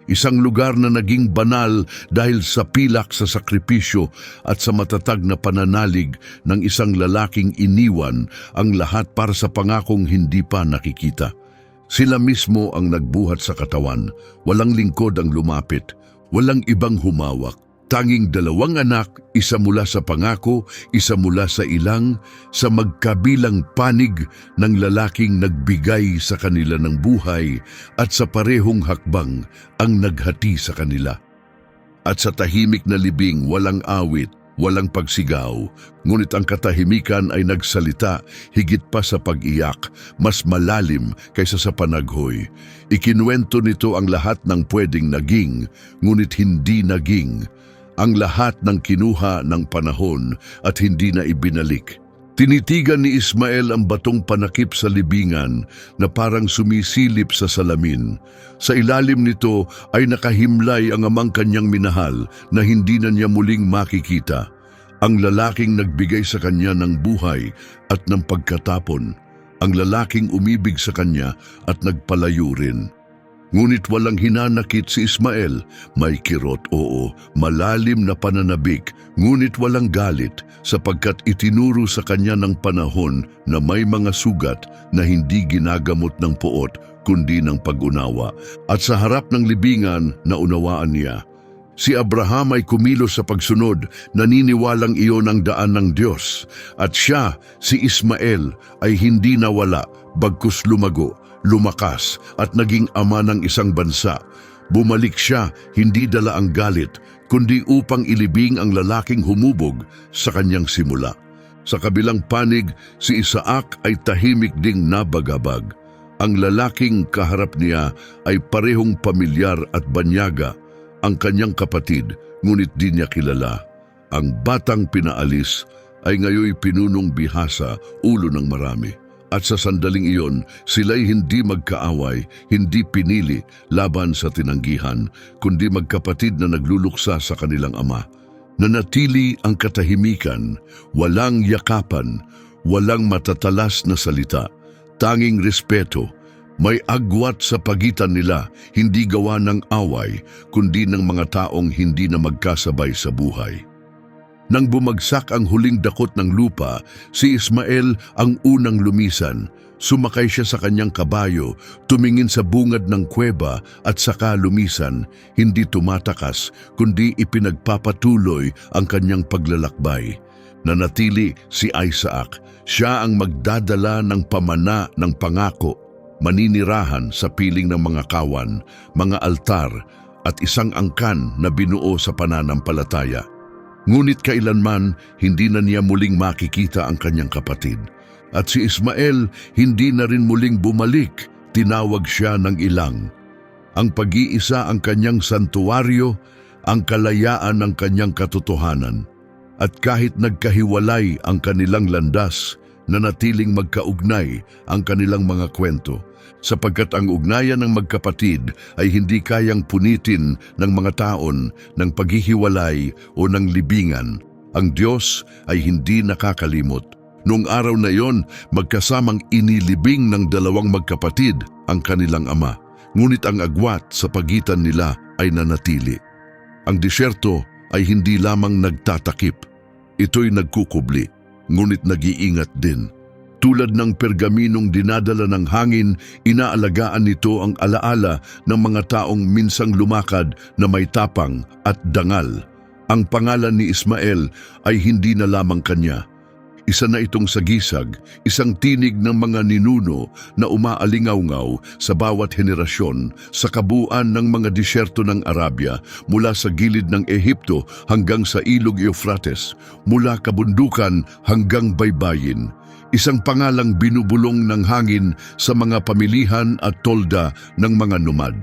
Isang lugar na naging banal dahil sa pilak sa sakripisyo at sa matatag na pananalig ng isang lalaking iniwan ang lahat para sa pangakong hindi pa nakikita. Sila mismo ang nagbuhat sa katawan, walang lingkod ang lumapit, walang ibang humawak. Tanging dalawang anak, isa mula sa pangako, isa mula sa ilang, sa magkabilang panig ng lalaking nagbigay sa kanila ng buhay at sa parehong hakbang ang naghati sa kanila. At sa tahimik na libing walang awit, walang pagsigaw, ngunit ang katahimikan ay nagsalita higit pa sa pag-iyak, mas malalim kaysa sa panaghoy. Ikinuwento nito ang lahat ng pwedeng naging, ngunit hindi naging. Ang lahat ng kinuha ng panahon at hindi na ibinalik. Tinitigan ni Ismael ang batong panakip sa libingan na parang sumisilip sa salamin. Sa ilalim nito ay nakahimlay ang amang kanyang minahal na hindi na niya muling makikita. Ang lalaking nagbigay sa kanya ng buhay at ng pagkatapon. Ang lalaking umibig sa kanya at nagpalayo rin. Ngunit walang hinanakit si Ismael, may kirot oo, malalim na pananabik, ngunit walang galit sapagkat itinuro sa kanya ng panahon na may mga sugat na hindi ginagamot ng puot kundi ng pag-unawa. At sa harap ng libingan, naunawaan niya. Si Abraham ay kumilos sa pagsunod, naniniwalang iyon ang daan ng Diyos. At siya, si Ismael, ay hindi nawala, bagkus lumago. lumakas at naging ama ng isang bansa. Bumalik siya hindi dala ang galit, kundi upang ilibing ang lalaking humubog sa kanyang simula. Sa kabilang panig, si Isaac ay tahimik ding nabagabag. Ang lalaking kaharap niya ay parehong pamilyar at banyaga, ang kanyang kapatid, ngunit di niya kilala. Ang batang pinaalis ay ngayoy pinunong bihasa, ulo ng marami. At sa sandaling iyon, sila'y hindi magkaaway, hindi pinili laban sa tinanggihan, kundi magkapatid na nagluluksa sa kanilang ama. Nanatili ang katahimikan, walang yakapan, walang matatalas na salita, tanging respeto. May agwat sa pagitan nila, hindi gawa ng away, kundi ng mga taong hindi na magkasabay sa buhay. Nang bumagsak ang huling dakot ng lupa, si Ismael ang unang lumisan. Sumakay siya sa kanyang kabayo, tumingin sa bungad ng kuweba at saka lumisan, hindi tumatakas, kundi ipinagpapatuloy ang kanyang paglalakbay. Nanatili si Isaac, siya ang magdadala ng pamana ng pangako, maninirahan sa piling ng mga kawan, mga altar at isang angkan na binuo sa pananampalataya. Ngunit kailanman, hindi na niya muling makikita ang kanyang kapatid. At si Ismael, hindi na rin muling bumalik, tinawag siya ng ilang. Ang pag-iisa ang kanyang santuwaryo, ang kalayaan ng kanyang katotohanan. At kahit nagkahiwalay ang kanilang landas, nanatiling magkaugnay ang kanilang mga kwento. Sapagkat ang ugnayan ng magkapatid ay hindi kayang punitin ng mga taon ng paghihiwalay o ng libingan. Ang Diyos ay hindi nakakalimot. Noong araw na iyon, magkasamang inilibing ng dalawang magkapatid ang kanilang ama. Ngunit ang agwat sa pagitan nila ay nanatili. Ang disyerto ay hindi lamang nagtatakip. Ito'y nagkukubli, ngunit nag-iingat din. Tulad ng pergaminong dinadala ng hangin, inaalagaan nito ang alaala ng mga taong minsang lumakad na may tapang at dangal. Ang pangalan ni Ismael ay hindi na lamang kanya. Isa na itong sagisag, isang tinig ng mga ninuno na umaalingaw-ngaw sa bawat henerasyon sa kabuuan ng mga disyerto ng Arabia, mula sa gilid ng Ehipto hanggang sa ilog Euphrates, mula kabundukan hanggang baybayin. Isang pangalang binubulong ng hangin sa mga pamilihan at tolda ng mga nomad.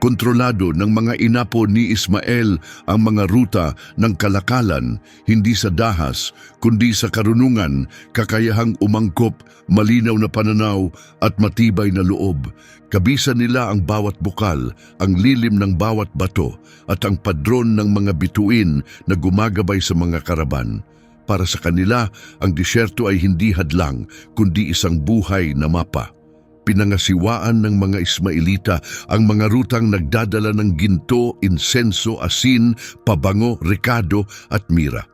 Kontrolado ng mga inapo ni Ismael ang mga ruta ng kalakalan, hindi sa dahas, kundi sa karunungan, kakayahang umangkop, malinaw na pananaw at matibay na loob. Kabisa nila ang bawat bukal, ang lilim ng bawat bato at ang padron ng mga bituin na gumagabay sa mga karaban. Para sa kanila, ang disyerto ay hindi hadlang, kundi isang buhay na mapa. Pinangasiwaan ng mga Ismaelita ang mga rutang nagdadala ng ginto, insenso, asin, pabango, rekado at mira.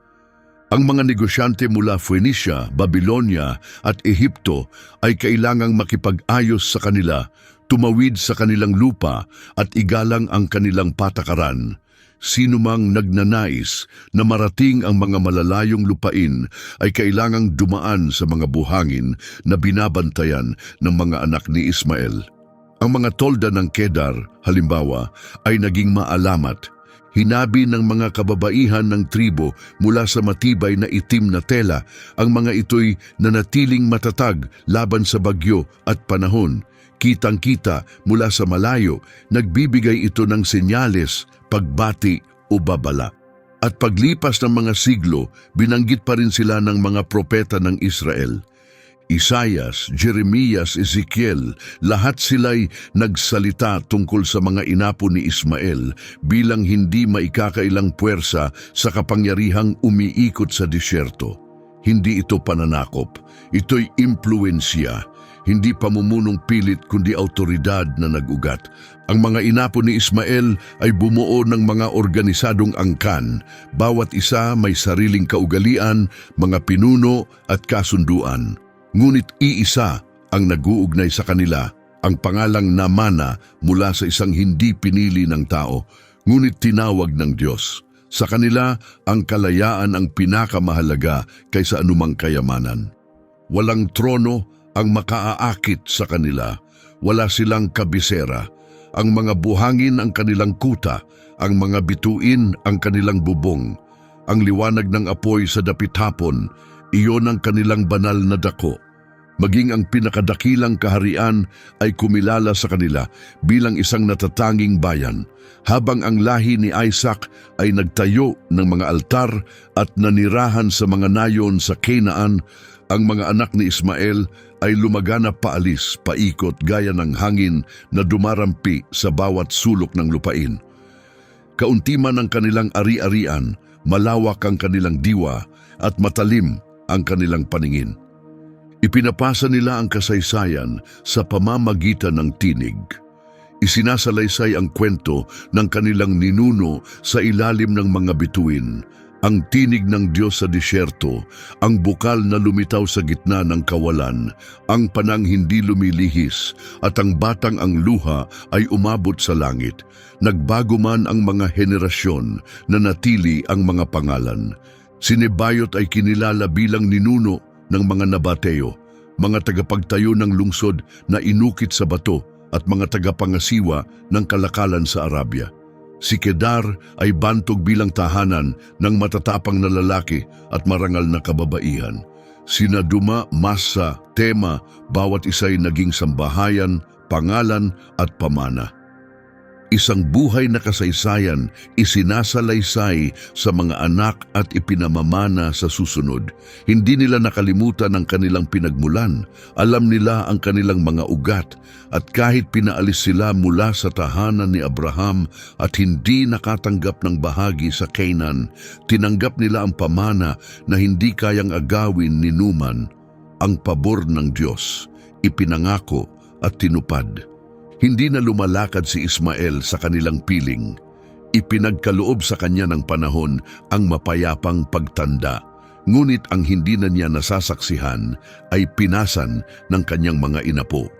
Ang mga negosyante mula Phoenicia, Babylonia at Ehipto ay kailangang makipag-ayos sa kanila, tumawid sa kanilang lupa at igalang ang kanilang patakaran. Sino mang nagnanais na marating ang mga malalayong lupain ay kailangang dumaan sa mga buhangin na binabantayan ng mga anak ni Ismael. Ang mga tolda ng Kedar, halimbawa, ay naging maalamat. Hinabi ng mga kababaihan ng tribo mula sa matibay na itim na tela, ang mga ito'y nanatiling matatag laban sa bagyo at panahon. Kitang-kita mula sa malayo, nagbibigay ito ng senyales, pagbati o babala. At paglipas ng mga siglo, binanggit pa rin sila ng mga propeta ng Israel. Isaias, Jeremias, Ezekiel, lahat sila'y nagsalita tungkol sa mga inapo ni Ismael bilang hindi maikakailang puwersa sa kapangyarihang umiikot sa disyerto. Hindi ito pananakop, ito'y impluensya. Hindi pamumunong pilit kundi autoridad na nag-ugat. Ang mga inapo ni Ismael ay bumuo ng mga organisadong angkan. Bawat isa may sariling kaugalian, mga pinuno at kasunduan. Ngunit iisa ang nag-uugnay sa kanila, ang pangalang Namana mula sa isang hindi pinili ng tao, ngunit tinawag ng Diyos. Sa kanila, ang kalayaan ang pinakamahalaga kaysa anumang kayamanan. Walang trono ang makaaakit sa kanila. wala silang kabisera. Ang mga buhangin ang kanilang kuta, ang mga bituin ang kanilang bubong. Ang liwanag ng apoy sa dapit hapon, iyon ang kanilang banal na dako. Maging ang pinakadakilang kaharian ay kumilala sa kanila bilang isang natatanging bayan, habang ang lahi ni Isaac ay nagtayo ng mga altar at nanirahan sa mga nayon sa Canaan. Ang mga anak ni Ismael ay lumaganap paalis, paikot gaya ng hangin na dumarampi sa bawat sulok ng lupain. Kaunti man ang kanilang ari-arian, malawak ang kanilang diwa at matalim ang kanilang paningin. Ipinapasa nila ang kasaysayan sa pamamagitan ng tinig. Isinasalaysay ang kwento ng kanilang ninuno sa ilalim ng mga bituin. Ang tinig ng Diyos sa disyerto, ang bukal na lumitaw sa gitna ng kawalan, ang panang hindi lumilihis, at ang batang ang luha ay umabot sa langit. Nagbago man ang mga henerasyon, nanatili ang mga pangalan. Si Nebayot ay kinilala bilang ninuno ng mga Nabateo, mga tagapagtayo ng lungsod na inukit sa bato at mga tagapangasiwa ng kalakalan sa Arabia. Si Kedar ay bantog bilang tahanan ng matatapang na lalaki at marangal na kababaihan. Sina Duma, Massa, Tema, bawat isa'y naging sambahayan, pangalan at pamana. Isang buhay na kasaysayan isinasalaysay sa mga anak at ipinamamana sa susunod. Hindi nila nakalimutan ang kanilang pinagmulan, alam nila ang kanilang mga ugat, at kahit pinaalis sila mula sa tahanan ni Abraham at hindi nakatanggap ng bahagi sa Canaan, tinanggap nila ang pamana na hindi kayang agawin ni Numan, ang pabor ng Diyos, ipinangako at tinupad. Hindi na lumalakad si Ismael sa kanilang piling. Ipinagkaloob sa kanya ng panahon ang mapayapang pagtanda. Ngunit ang hindi na niya nasasaksihan ay pinasan ng kanyang mga inapo.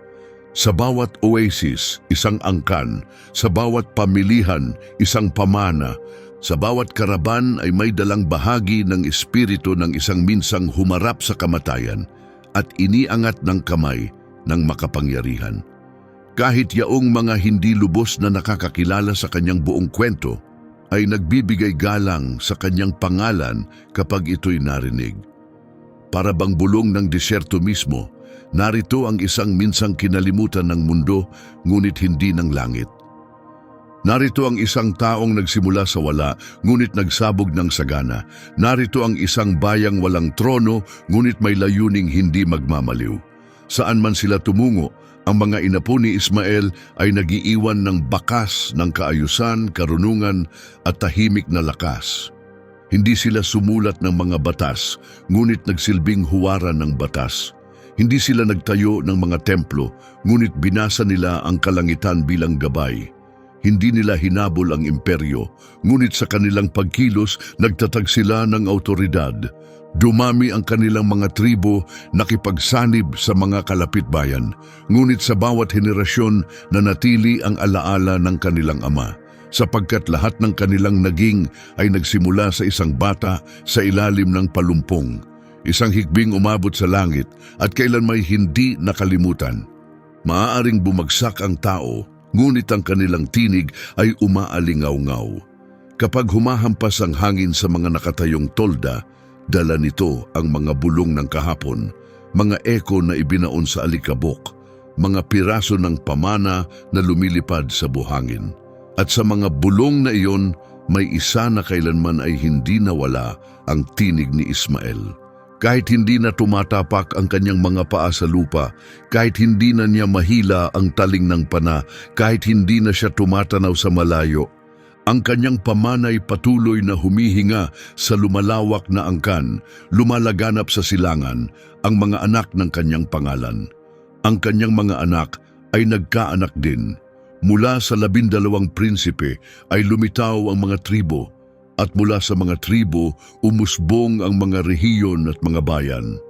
Sa bawat oasis, isang angkan. Sa bawat pamilihan, isang pamana. Sa bawat karaban ay may dalang bahagi ng espiritu ng isang minsang humarap sa kamatayan at iniangat ng kamay ng makapangyarihan. Kahit yaong mga hindi lubos na nakakakilala sa kanyang buong kwento, ay nagbibigay galang sa kanyang pangalan kapag ito'y narinig. Para bang bulong ng disyerto mismo, narito ang isang minsang kinalimutan ng mundo, ngunit hindi ng langit. Narito ang isang taong nagsimula sa wala, ngunit nagsabog ng sagana. Narito ang isang bayang walang trono, ngunit may layuning hindi magmamaliw. Saan man sila tumungo, ang mga inapo ni Ismael ay nagiiwan ng bakas ng kaayusan, karunungan at tahimik na lakas. Hindi sila sumulat ng mga batas, ngunit nagsilbing huwaran ng batas. Hindi sila nagtayo ng mga templo, ngunit binasa nila ang kalangitan bilang gabay. Hindi nila hinabol ang imperyo, ngunit sa kanilang pagkilos nagtatag sila ng autoridad. Dumami ang kanilang mga tribo, nakipagsanib sa mga kalapitbayan, ngunit sa bawat henerasyon nanatili ang alaala ng kanilang ama, sapagkat lahat ng kanilang naging ay nagsimula sa isang bata sa ilalim ng palumpong, isang hikbing umabot sa langit at kailan may hindi nakalimutan. Maaaring bumagsak ang tao, ngunit ang kanilang tinig ay umaalingaw-ngaw. Kapag humahampas ang hangin sa mga nakatayong tolda, dala nito ang mga bulong ng kahapon, mga eko na ibinaon sa alikabok, mga piraso ng pamana na lumilipad sa buhangin. At sa mga bulong na iyon, may isa na kailanman ay hindi nawala ang tinig ni Ismael. Kahit hindi na tumatapak ang kanyang mga paa sa lupa, kahit hindi na niya mahila ang taling ng pana, kahit hindi na siya tumatanaw sa malayo, ang kanyang pamanay patuloy na humihinga sa lumalawak na angkan, lumalaganap sa silangan, ang mga anak ng kanyang pangalan. Ang kanyang mga anak ay nagkaanak din. Mula sa 12 prinsipe ay lumitaw ang mga tribo, at mula sa mga tribo umusbong ang mga rehiyon at mga bayan.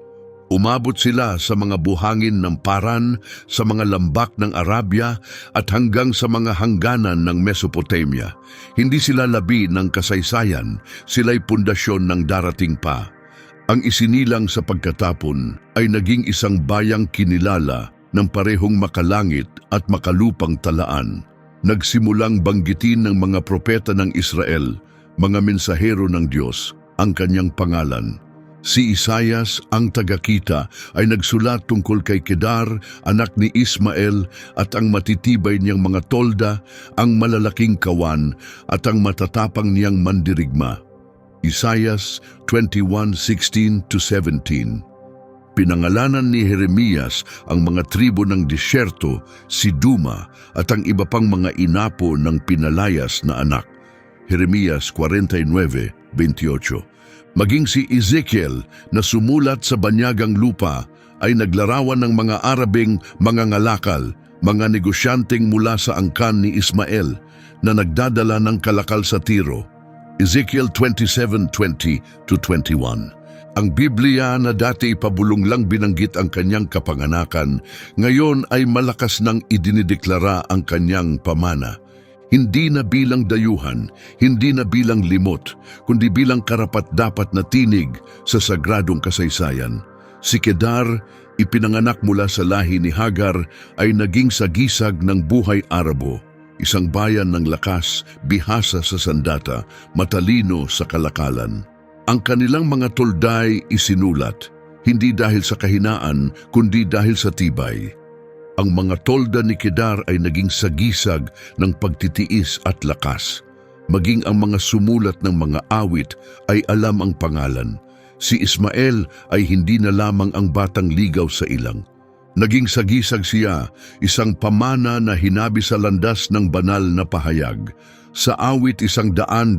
Umabot sila sa mga buhangin ng Paran, sa mga lambak ng Arabia at hanggang sa mga hangganan ng Mesopotamia. Hindi sila labi ng kasaysayan, sila'y pundasyon ng darating pa. Ang isinilang sa pagkatapon ay naging isang bayang kinilala ng parehong makalangit at makalupang talaan. Nagsimulang banggitin ng mga propeta ng Israel, mga mensahero ng Diyos, ang kanyang pangalan. Si Isaias, ang tagakita, ay nagsulat tungkol kay Kedar, anak ni Ismael, at ang matitibay niyang mga tolda, ang malalaking kawan, at ang matatapang niyang mandirigma. Isaias 21:16-17. Pinangalanan ni Jeremias ang mga tribo ng disyerto, si Duma, at ang iba pang mga inapo ng pinalayas na anak. Jeremias 49:28. Maging si Ezekiel na sumulat sa banyagang lupa ay naglarawan ng mga Arabing mga ngalakal, mga negosyanteng mula sa angkan ni Ismael na nagdadala ng kalakal sa Tiro. Ezekiel 27:20-21. Ang Biblia na dati pabulong lang binanggit ang kanyang kapanganakan, ngayon ay malakas nang idinideklara ang kanyang pamana. Hindi na bilang dayuhan, hindi na bilang limot, kundi bilang karapat-dapat na tinig sa sagradong kasaysayan. Si Kedar, ipinanganak mula sa lahi ni Hagar, ay naging sagisag ng buhay Arabo, isang bayan ng lakas, bihasa sa sandata, matalino sa kalakalan. Ang kanilang mga tolday isinulat, hindi dahil sa kahinaan, kundi dahil sa tibay. Ang mga tolda ni Kedar ay naging sagisag ng pagtitiis at lakas. Maging ang mga sumulat ng mga awit ay alam ang pangalan. Si Ismael ay hindi na lamang ang batang ligaw sa ilang. Naging sagisag siya, isang pamana na hinabi sa landas ng banal na pahayag. Sa awit 120,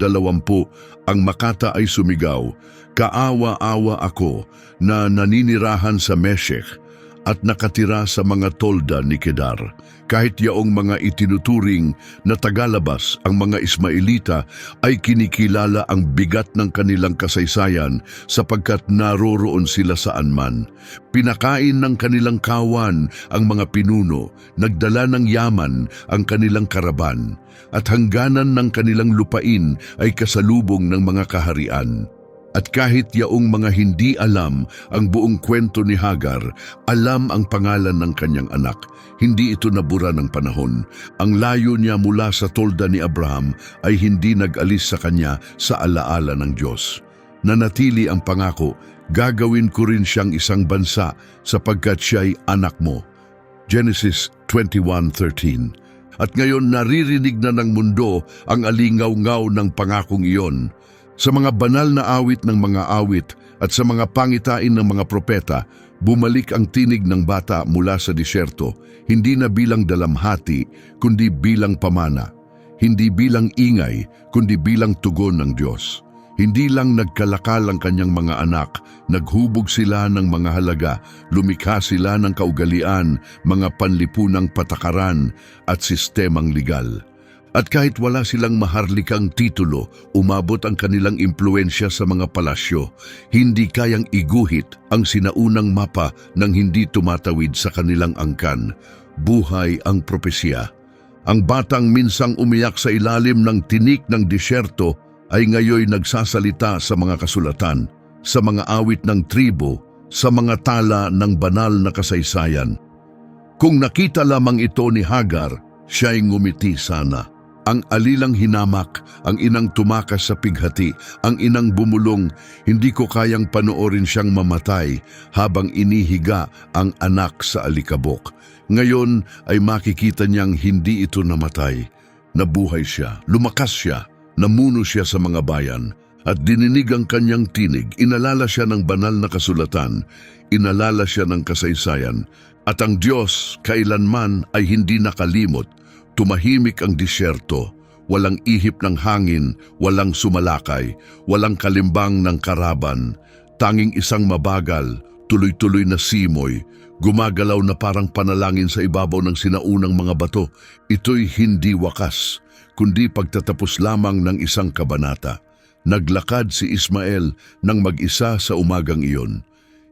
ang makata ay sumigaw, "Kaawa-awa ako na naninirahan sa Meshech at nakatira sa mga tolda ni Kedar." Kahit yaong mga itinuturing na tagalabas ang mga Ismaelita ay kinikilala ang bigat ng kanilang kasaysayan sapagkat naroroon sila saan man. Pinakain ng kanilang kawan ang mga pinuno, nagdala ng yaman ang kanilang karaban, at hangganan ng kanilang lupain ay kasalubong ng mga kaharian. At kahit yaong mga hindi alam ang buong kwento ni Hagar, alam ang pangalan ng kanyang anak. Hindi ito nabura ng panahon. Ang layo niya mula sa tolda ni Abraham ay hindi nag-alis sa kanya sa alaala ng Diyos. Nanatili ang pangako, gagawin ko rin siyang isang bansa sapagkat siya'y anak mo. Genesis 21:13. At ngayon naririnig na ng mundo ang alingaw-ngaw ng pangakong iyon. Sa mga banal na awit ng mga awit at sa mga pangitain ng mga propeta, bumalik ang tinig ng bata mula sa disyerto, hindi na bilang dalamhati, kundi bilang pamana. Hindi bilang ingay, kundi bilang tugon ng Diyos. Hindi lang nagkalakal ang kanyang mga anak, naghubog sila ng mga halaga, lumikha sila ng kaugalian, mga panlipunang patakaran at sistemang legal. At kahit wala silang maharlikang titulo, umabot ang kanilang impluensya sa mga palasyo. Hindi kayang iguhit ang sinaunang mapa ng hindi tumatawid sa kanilang angkan. Buhay ang propesya. Ang batang minsang umiyak sa ilalim ng tinik ng disyerto ay ngayoy nagsasalita sa mga kasulatan, sa mga awit ng tribo, sa mga tala ng banal na kasaysayan. Kung nakita lamang ito ni Hagar, siya'y ngumiti sana. Ang alilang hinamak, ang inang tumakas sa pighati, ang inang bumulong, hindi ko kayang panoorin siyang mamatay habang inihiga ang anak sa alikabok. Ngayon ay makikita niyang hindi ito namatay. Nabuhay siya, lumakas siya, namuno siya sa mga bayan, at dininig ang kanyang tinig. Inalala siya ng banal na kasulatan, inalala siya ng kasaysayan, at ang Diyos kailanman ay hindi nakalimot. Tumahimik ang disyerto, walang ihip ng hangin, walang sumalakay, walang kalimbang ng karaban, tanging isang mabagal, tuloy-tuloy na simoy, gumagalaw na parang panalangin sa ibabaw ng sinaunang mga bato. Ito'y hindi wakas, kundi pagtatapos lamang ng isang kabanata. Naglakad si Ismael nang mag-isa sa umagang iyon.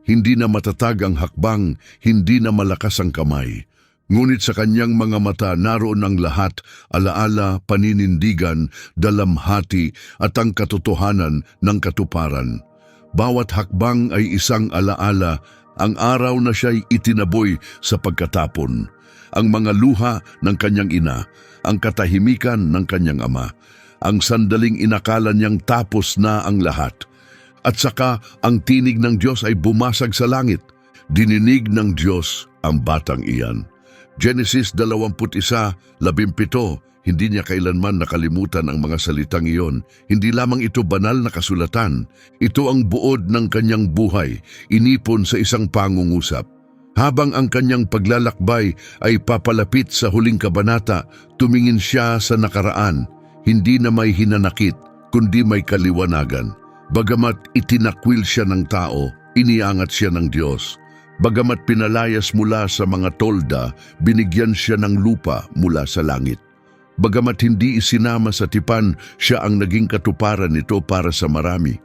Hindi na matatag ang hakbang, hindi na malakas ang kamay. Ngunit sa kanyang mga mata naroon ang lahat, alaala, paninindigan, dalamhati at ang katotohanan ng katuparan. Bawat hakbang ay isang alaala, ang araw na siya'y itinaboy sa pagkatapon, ang mga luha ng kanyang ina, ang katahimikan ng kanyang ama, ang sandaling inakala niyang tapos na ang lahat. At saka ang tinig ng Diyos ay bumasag sa langit. Dininig ng Diyos ang batang iyan. Genesis 21:17, hindi niya kailanman nakalimutan ang mga salitang iyon. Hindi lamang ito banal na kasulatan, ito ang buod ng kanyang buhay, inipon sa isang pangungusap. Habang ang kanyang paglalakbay ay papalapit sa huling kabanata, tumingin siya sa nakaraan, hindi na may hinanakit, kundi may kaliwanagan. Bagamat itinakwil siya ng tao, iniangat siya ng Diyos. Bagamat pinalayas mula sa mga tolda, binigyan siya ng lupa mula sa langit. Bagamat hindi isinama sa tipan, siya ang naging katuparan nito para sa marami.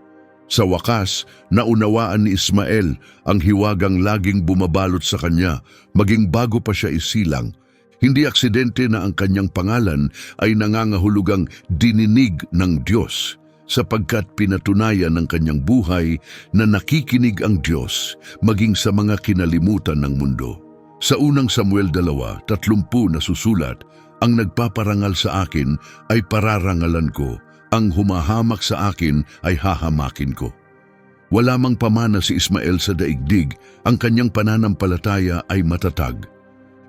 Sa wakas, naunawaan ni Ismael ang hiwagang laging bumabalot sa kanya, maging bago pa siya isilang. Hindi aksidente na ang kanyang pangalan ay nangangahulugang dininig ng Diyos, sapagkat pinatunayan ng kanyang buhay na nakikinig ang Diyos maging sa mga kinalimutan ng mundo. Sa unang Samuel 2:30 na susulat, ang nagpaparangal sa akin ay pararangalan ko, ang humahamak sa akin ay hahamakin ko. Wala mang pamana si Ismael sa daigdig, ang kanyang pananampalataya ay matatag.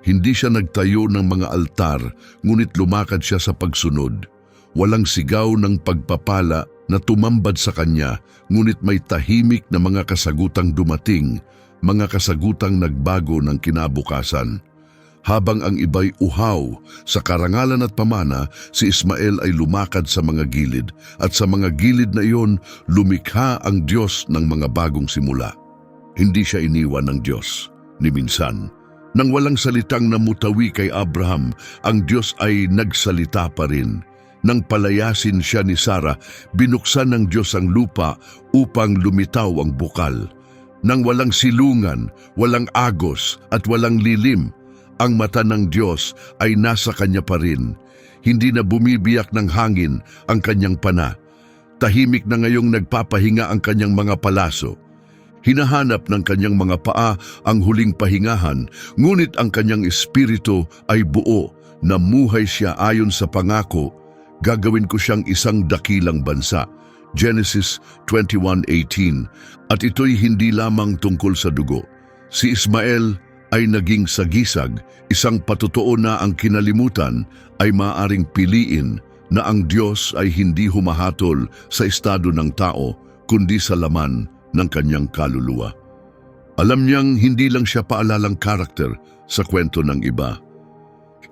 Hindi siya nagtayo ng mga altar, ngunit lumakad siya sa pagsunod. Walang sigaw ng pagpapala na tumambad sa kanya, ngunit may tahimik na mga kasagutang dumating, mga kasagutang nagbago ng kinabukasan. Habang ang iba'y uhaw sa karangalan at pamana, si Ismael ay lumakad sa mga gilid, at sa mga gilid na iyon, lumikha ang Diyos ng mga bagong simula. Hindi siya iniwan ng Diyos, ni minsan. Nang walang salitang namutawi kay Abraham, ang Diyos ay nagsalita pa rin. Nang palayasin siya ni Sarah, binuksan ng Diyos ang lupa upang lumitaw ang bukal. Nang walang silungan, walang agos at walang lilim, ang mata ng Diyos ay nasa kanya pa rin. Hindi na bumibiyak ng hangin ang kanyang pana. Tahimik na ngayong nagpapahinga ang kanyang mga palaso. Hinahanap ng kanyang mga paa ang huling pahingahan, ngunit ang kanyang espiritu ay buo. Namuhay siya ayon sa pangako, gagawin ko siyang isang dakilang bansa. Genesis 21:18. At ito'y hindi lamang tungkol sa dugo. Si Ismael ay naging sagisag, isang patotoo na ang kinalimutan ay maaaring piliin na ang Diyos ay hindi humahatol sa estado ng tao, kundi sa laman ng kanyang kaluluwa. Alam niyang hindi lang siya paalalang karakter sa kwento ng iba.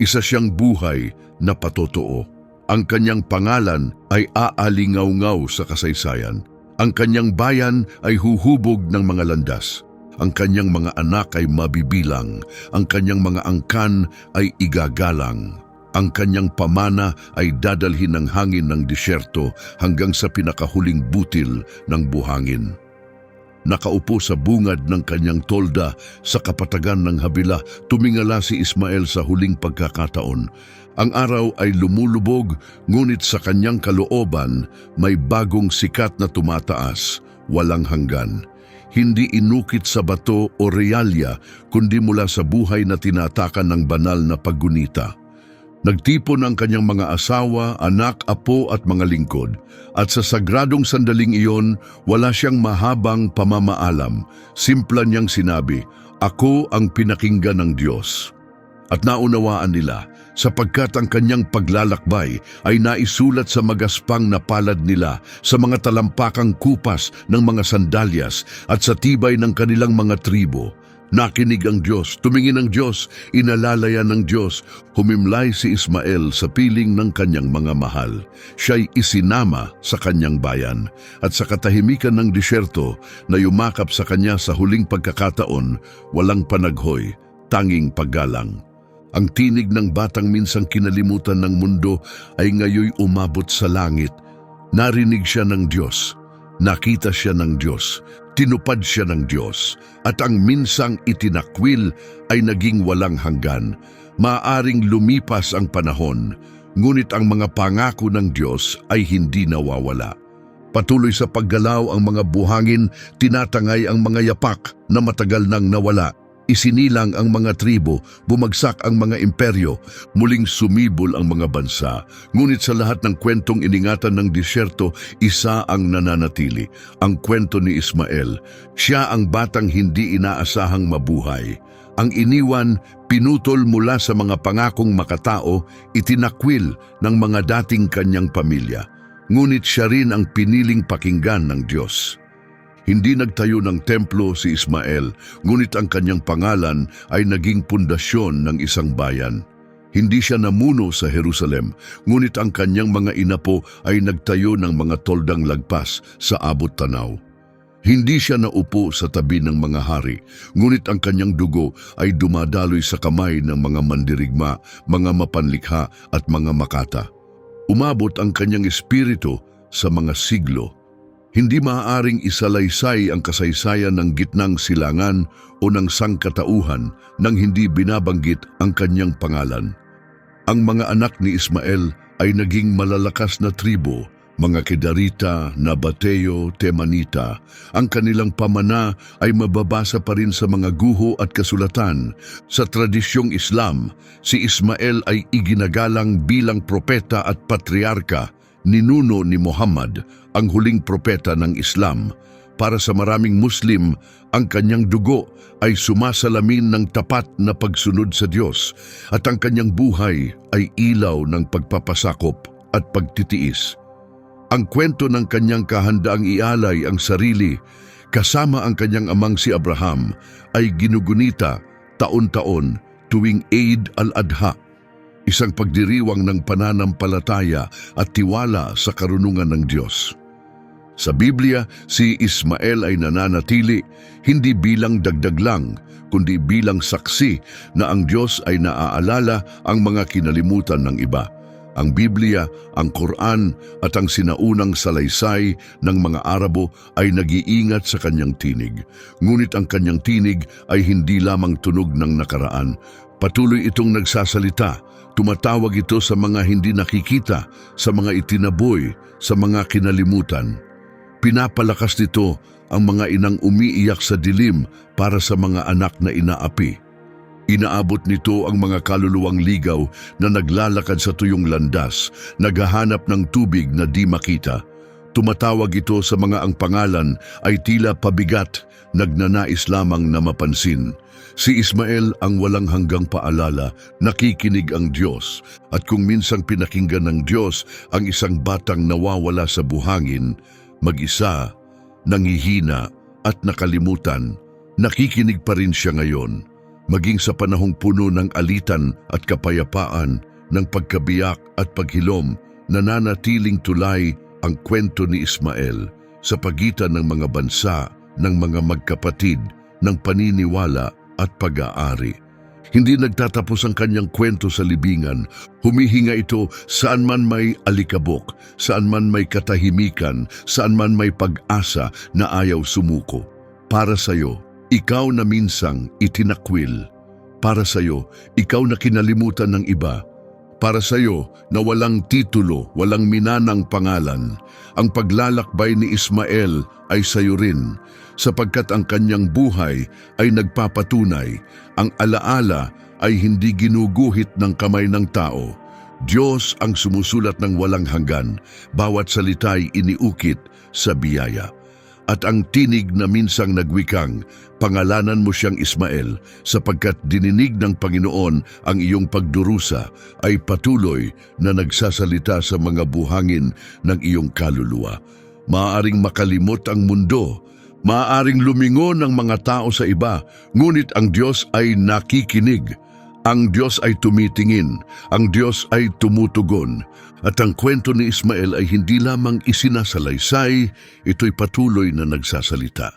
Isa siyang buhay na patotoo. Ang kanyang pangalan ay aalingaw-ngaw sa kasaysayan. Ang kanyang bayan ay huhubog ng mga landas. Ang kanyang mga anak ay mabibilang. Ang kanyang mga angkan ay igagalang. Ang kanyang pamana ay dadalhin ng hangin ng disyerto hanggang sa pinakahuling butil ng buhangin. Nakaupo sa bungad ng kanyang tolda sa kapatagan ng Habila, tumingala si Ismael sa huling pagkakataon. Ang araw ay lumulubog, ngunit sa kanyang kalooban may bagong sikat na tumataas, walang hanggan. Hindi inukit sa bato o realya, kundi mula sa buhay na tinatakan ng banal na paggunita. Nagtipon ang kanyang mga asawa, anak, apo at mga lingkod. At sa sagradong sandaling iyon, wala siyang mahabang pamamaalam. Simpla niyang sinabi, "Ako ang pinakinggan ng Diyos." At naunawaan nila, sapagkat ang kanyang paglalakbay ay naisulat sa magaspang na palad nila, sa mga talampakang kupas ng mga sandalyas at sa tibay ng kanilang mga tribo. Nakinig ang Diyos, tumingin ang Diyos, inalalayan ng Diyos, humimlay si Ismael sa piling ng kanyang mga mahal. Siya'y isinama sa kanyang bayan, at sa katahimikan ng disyerto na yumakap sa kanya sa huling pagkakataon, walang panaghoy, tanging paggalang. Ang tinig ng batang minsang kinalimutan ng mundo ay ngayoy umabot sa langit. Narinig siya ng Diyos, nakita siya ng Diyos, tinupad siya ng Diyos, at ang minsang itinakwil ay naging walang hanggan. Maaring lumipas ang panahon, ngunit ang mga pangako ng Diyos ay hindi nawawala. Patuloy sa paggalaw ang mga buhangin, tinatangay ang mga yapak na matagal nang nawala. Isinilang ang mga tribo, bumagsak ang mga imperyo, muling sumibol ang mga bansa. Ngunit sa lahat ng kwentong iningatan ng disyerto, isa ang nananatili, ang kwento ni Ismael. Siya ang batang hindi inaasahang mabuhay. Ang iniwan, pinutol mula sa mga pangakong makatao, itinakwil ng mga dating kanyang pamilya. Ngunit siya rin ang piniling pakinggan ng Diyos. Hindi nagtayo ng templo si Ismael, ngunit ang kanyang pangalan ay naging pundasyon ng isang bayan. Hindi siya namuno sa Jerusalem, ngunit ang kanyang mga inapo ay nagtayo ng mga toldang lagpas sa abot tanaw. Hindi siya naupo sa tabi ng mga hari, ngunit ang kanyang dugo ay dumadaloy sa kamay ng mga mandirigma, mga mapanlikha at mga makata. Umabot ang kanyang espiritu sa mga siglo. Hindi maaaring isalaysay ang kasaysayan ng gitnang silangan o ng sangkatauhan nang hindi binabanggit ang kanyang pangalan. Ang mga anak ni Ismael ay naging malalakas na tribo, mga Kedarita, Nabateo, Temanita. Ang kanilang pamana ay mababasa pa rin sa mga guho at kasulatan. Sa tradisyong Islam, si Ismael ay iginagalang bilang propeta at patriarka, ninuno ni Muhammad, ang huling propeta ng Islam. Para sa maraming Muslim, ang kanyang dugo ay sumasalamin ng tapat na pagsunod sa Diyos at ang kanyang buhay ay ilaw ng pagpapasakop at pagtitiis. Ang kwento ng kanyang kahandaang ialay ang sarili kasama ang kanyang amang si Abraham ay ginugunita taon-taon tuwing Eid al-Adha, isang pagdiriwang ng pananampalataya at tiwala sa karunungan ng Diyos. Sa Biblia, si Ismael ay nananatili hindi bilang dagdag lang, kundi bilang saksi na ang Diyos ay naaalala ang mga kinalimutan ng iba. Ang Biblia, ang Quran at ang sinaunang salaysay ng mga Arabo ay nag-iingat sa kanyang tinig. Ngunit ang kanyang tinig ay hindi lamang tunog ng nakaraan. Patuloy itong nagsasalita. Tumatawag ito sa mga hindi nakikita, sa mga itinaboy, sa mga kinalimutan. Pinapalakas nito ang mga inang umiiyak sa dilim para sa mga anak na inaapi. Inaabot nito ang mga kaluluwang ligaw na naglalakad sa tuyong landas, naghahanap ng tubig na di makita. Tumatawag ito sa mga ang pangalan ay tila pabigat, nagnanais lamang na mapansin. Si Ismael ang walang hanggang paalala, nakikinig ang Diyos, at kung minsang pinakinggan ng Diyos ang isang batang nawawala sa buhangin, mag-isa, nangihina at nakalimutan, nakikinig pa rin siya ngayon. Maging sa panahong puno ng alitan at kapayapaan, ng pagkabiyak at paghilom, nananatiling tulay ang kwento ni Ismael sa pagitan ng mga bansa, ng mga magkapatid, ng paniniwala at pag-aari. Hindi nagtatapos ang kanyang kwento sa libingan. Humihinga ito saan man may alikabok, saan man may katahimikan, saan man may pag-asa na ayaw sumuko. Para sa'yo, ikaw na minsang itinakwil. Para sa'yo, ikaw na kinalimutan ng iba. Para sa'yo na walang titulo, walang minanang pangalan. Ang paglalakbay ni Ismael ay sa'yo rin, sapagkat ang kanyang buhay ay nagpapatunay. Ang alaala ay hindi ginuguhit ng kamay ng tao. Diyos ang sumusulat ng walang hanggan, bawat salita'y iniukit sa biyaya. At ang tinig na minsang nagwikang, pangalanan mo siyang Ismael, sapagkat dininig ng Panginoon ang iyong pagdurusa ay patuloy na nagsasalita sa mga buhangin ng iyong kaluluwa. Maaaring makalimot ang mundo, maaaring lumingon ang mga tao sa iba, ngunit ang Diyos ay nakikinig. Ang Diyos ay tumitingin, ang Diyos ay tumutugon. At ang kwento ni Ismael ay hindi lamang isinasalaysay, ito'y patuloy na nagsasalita.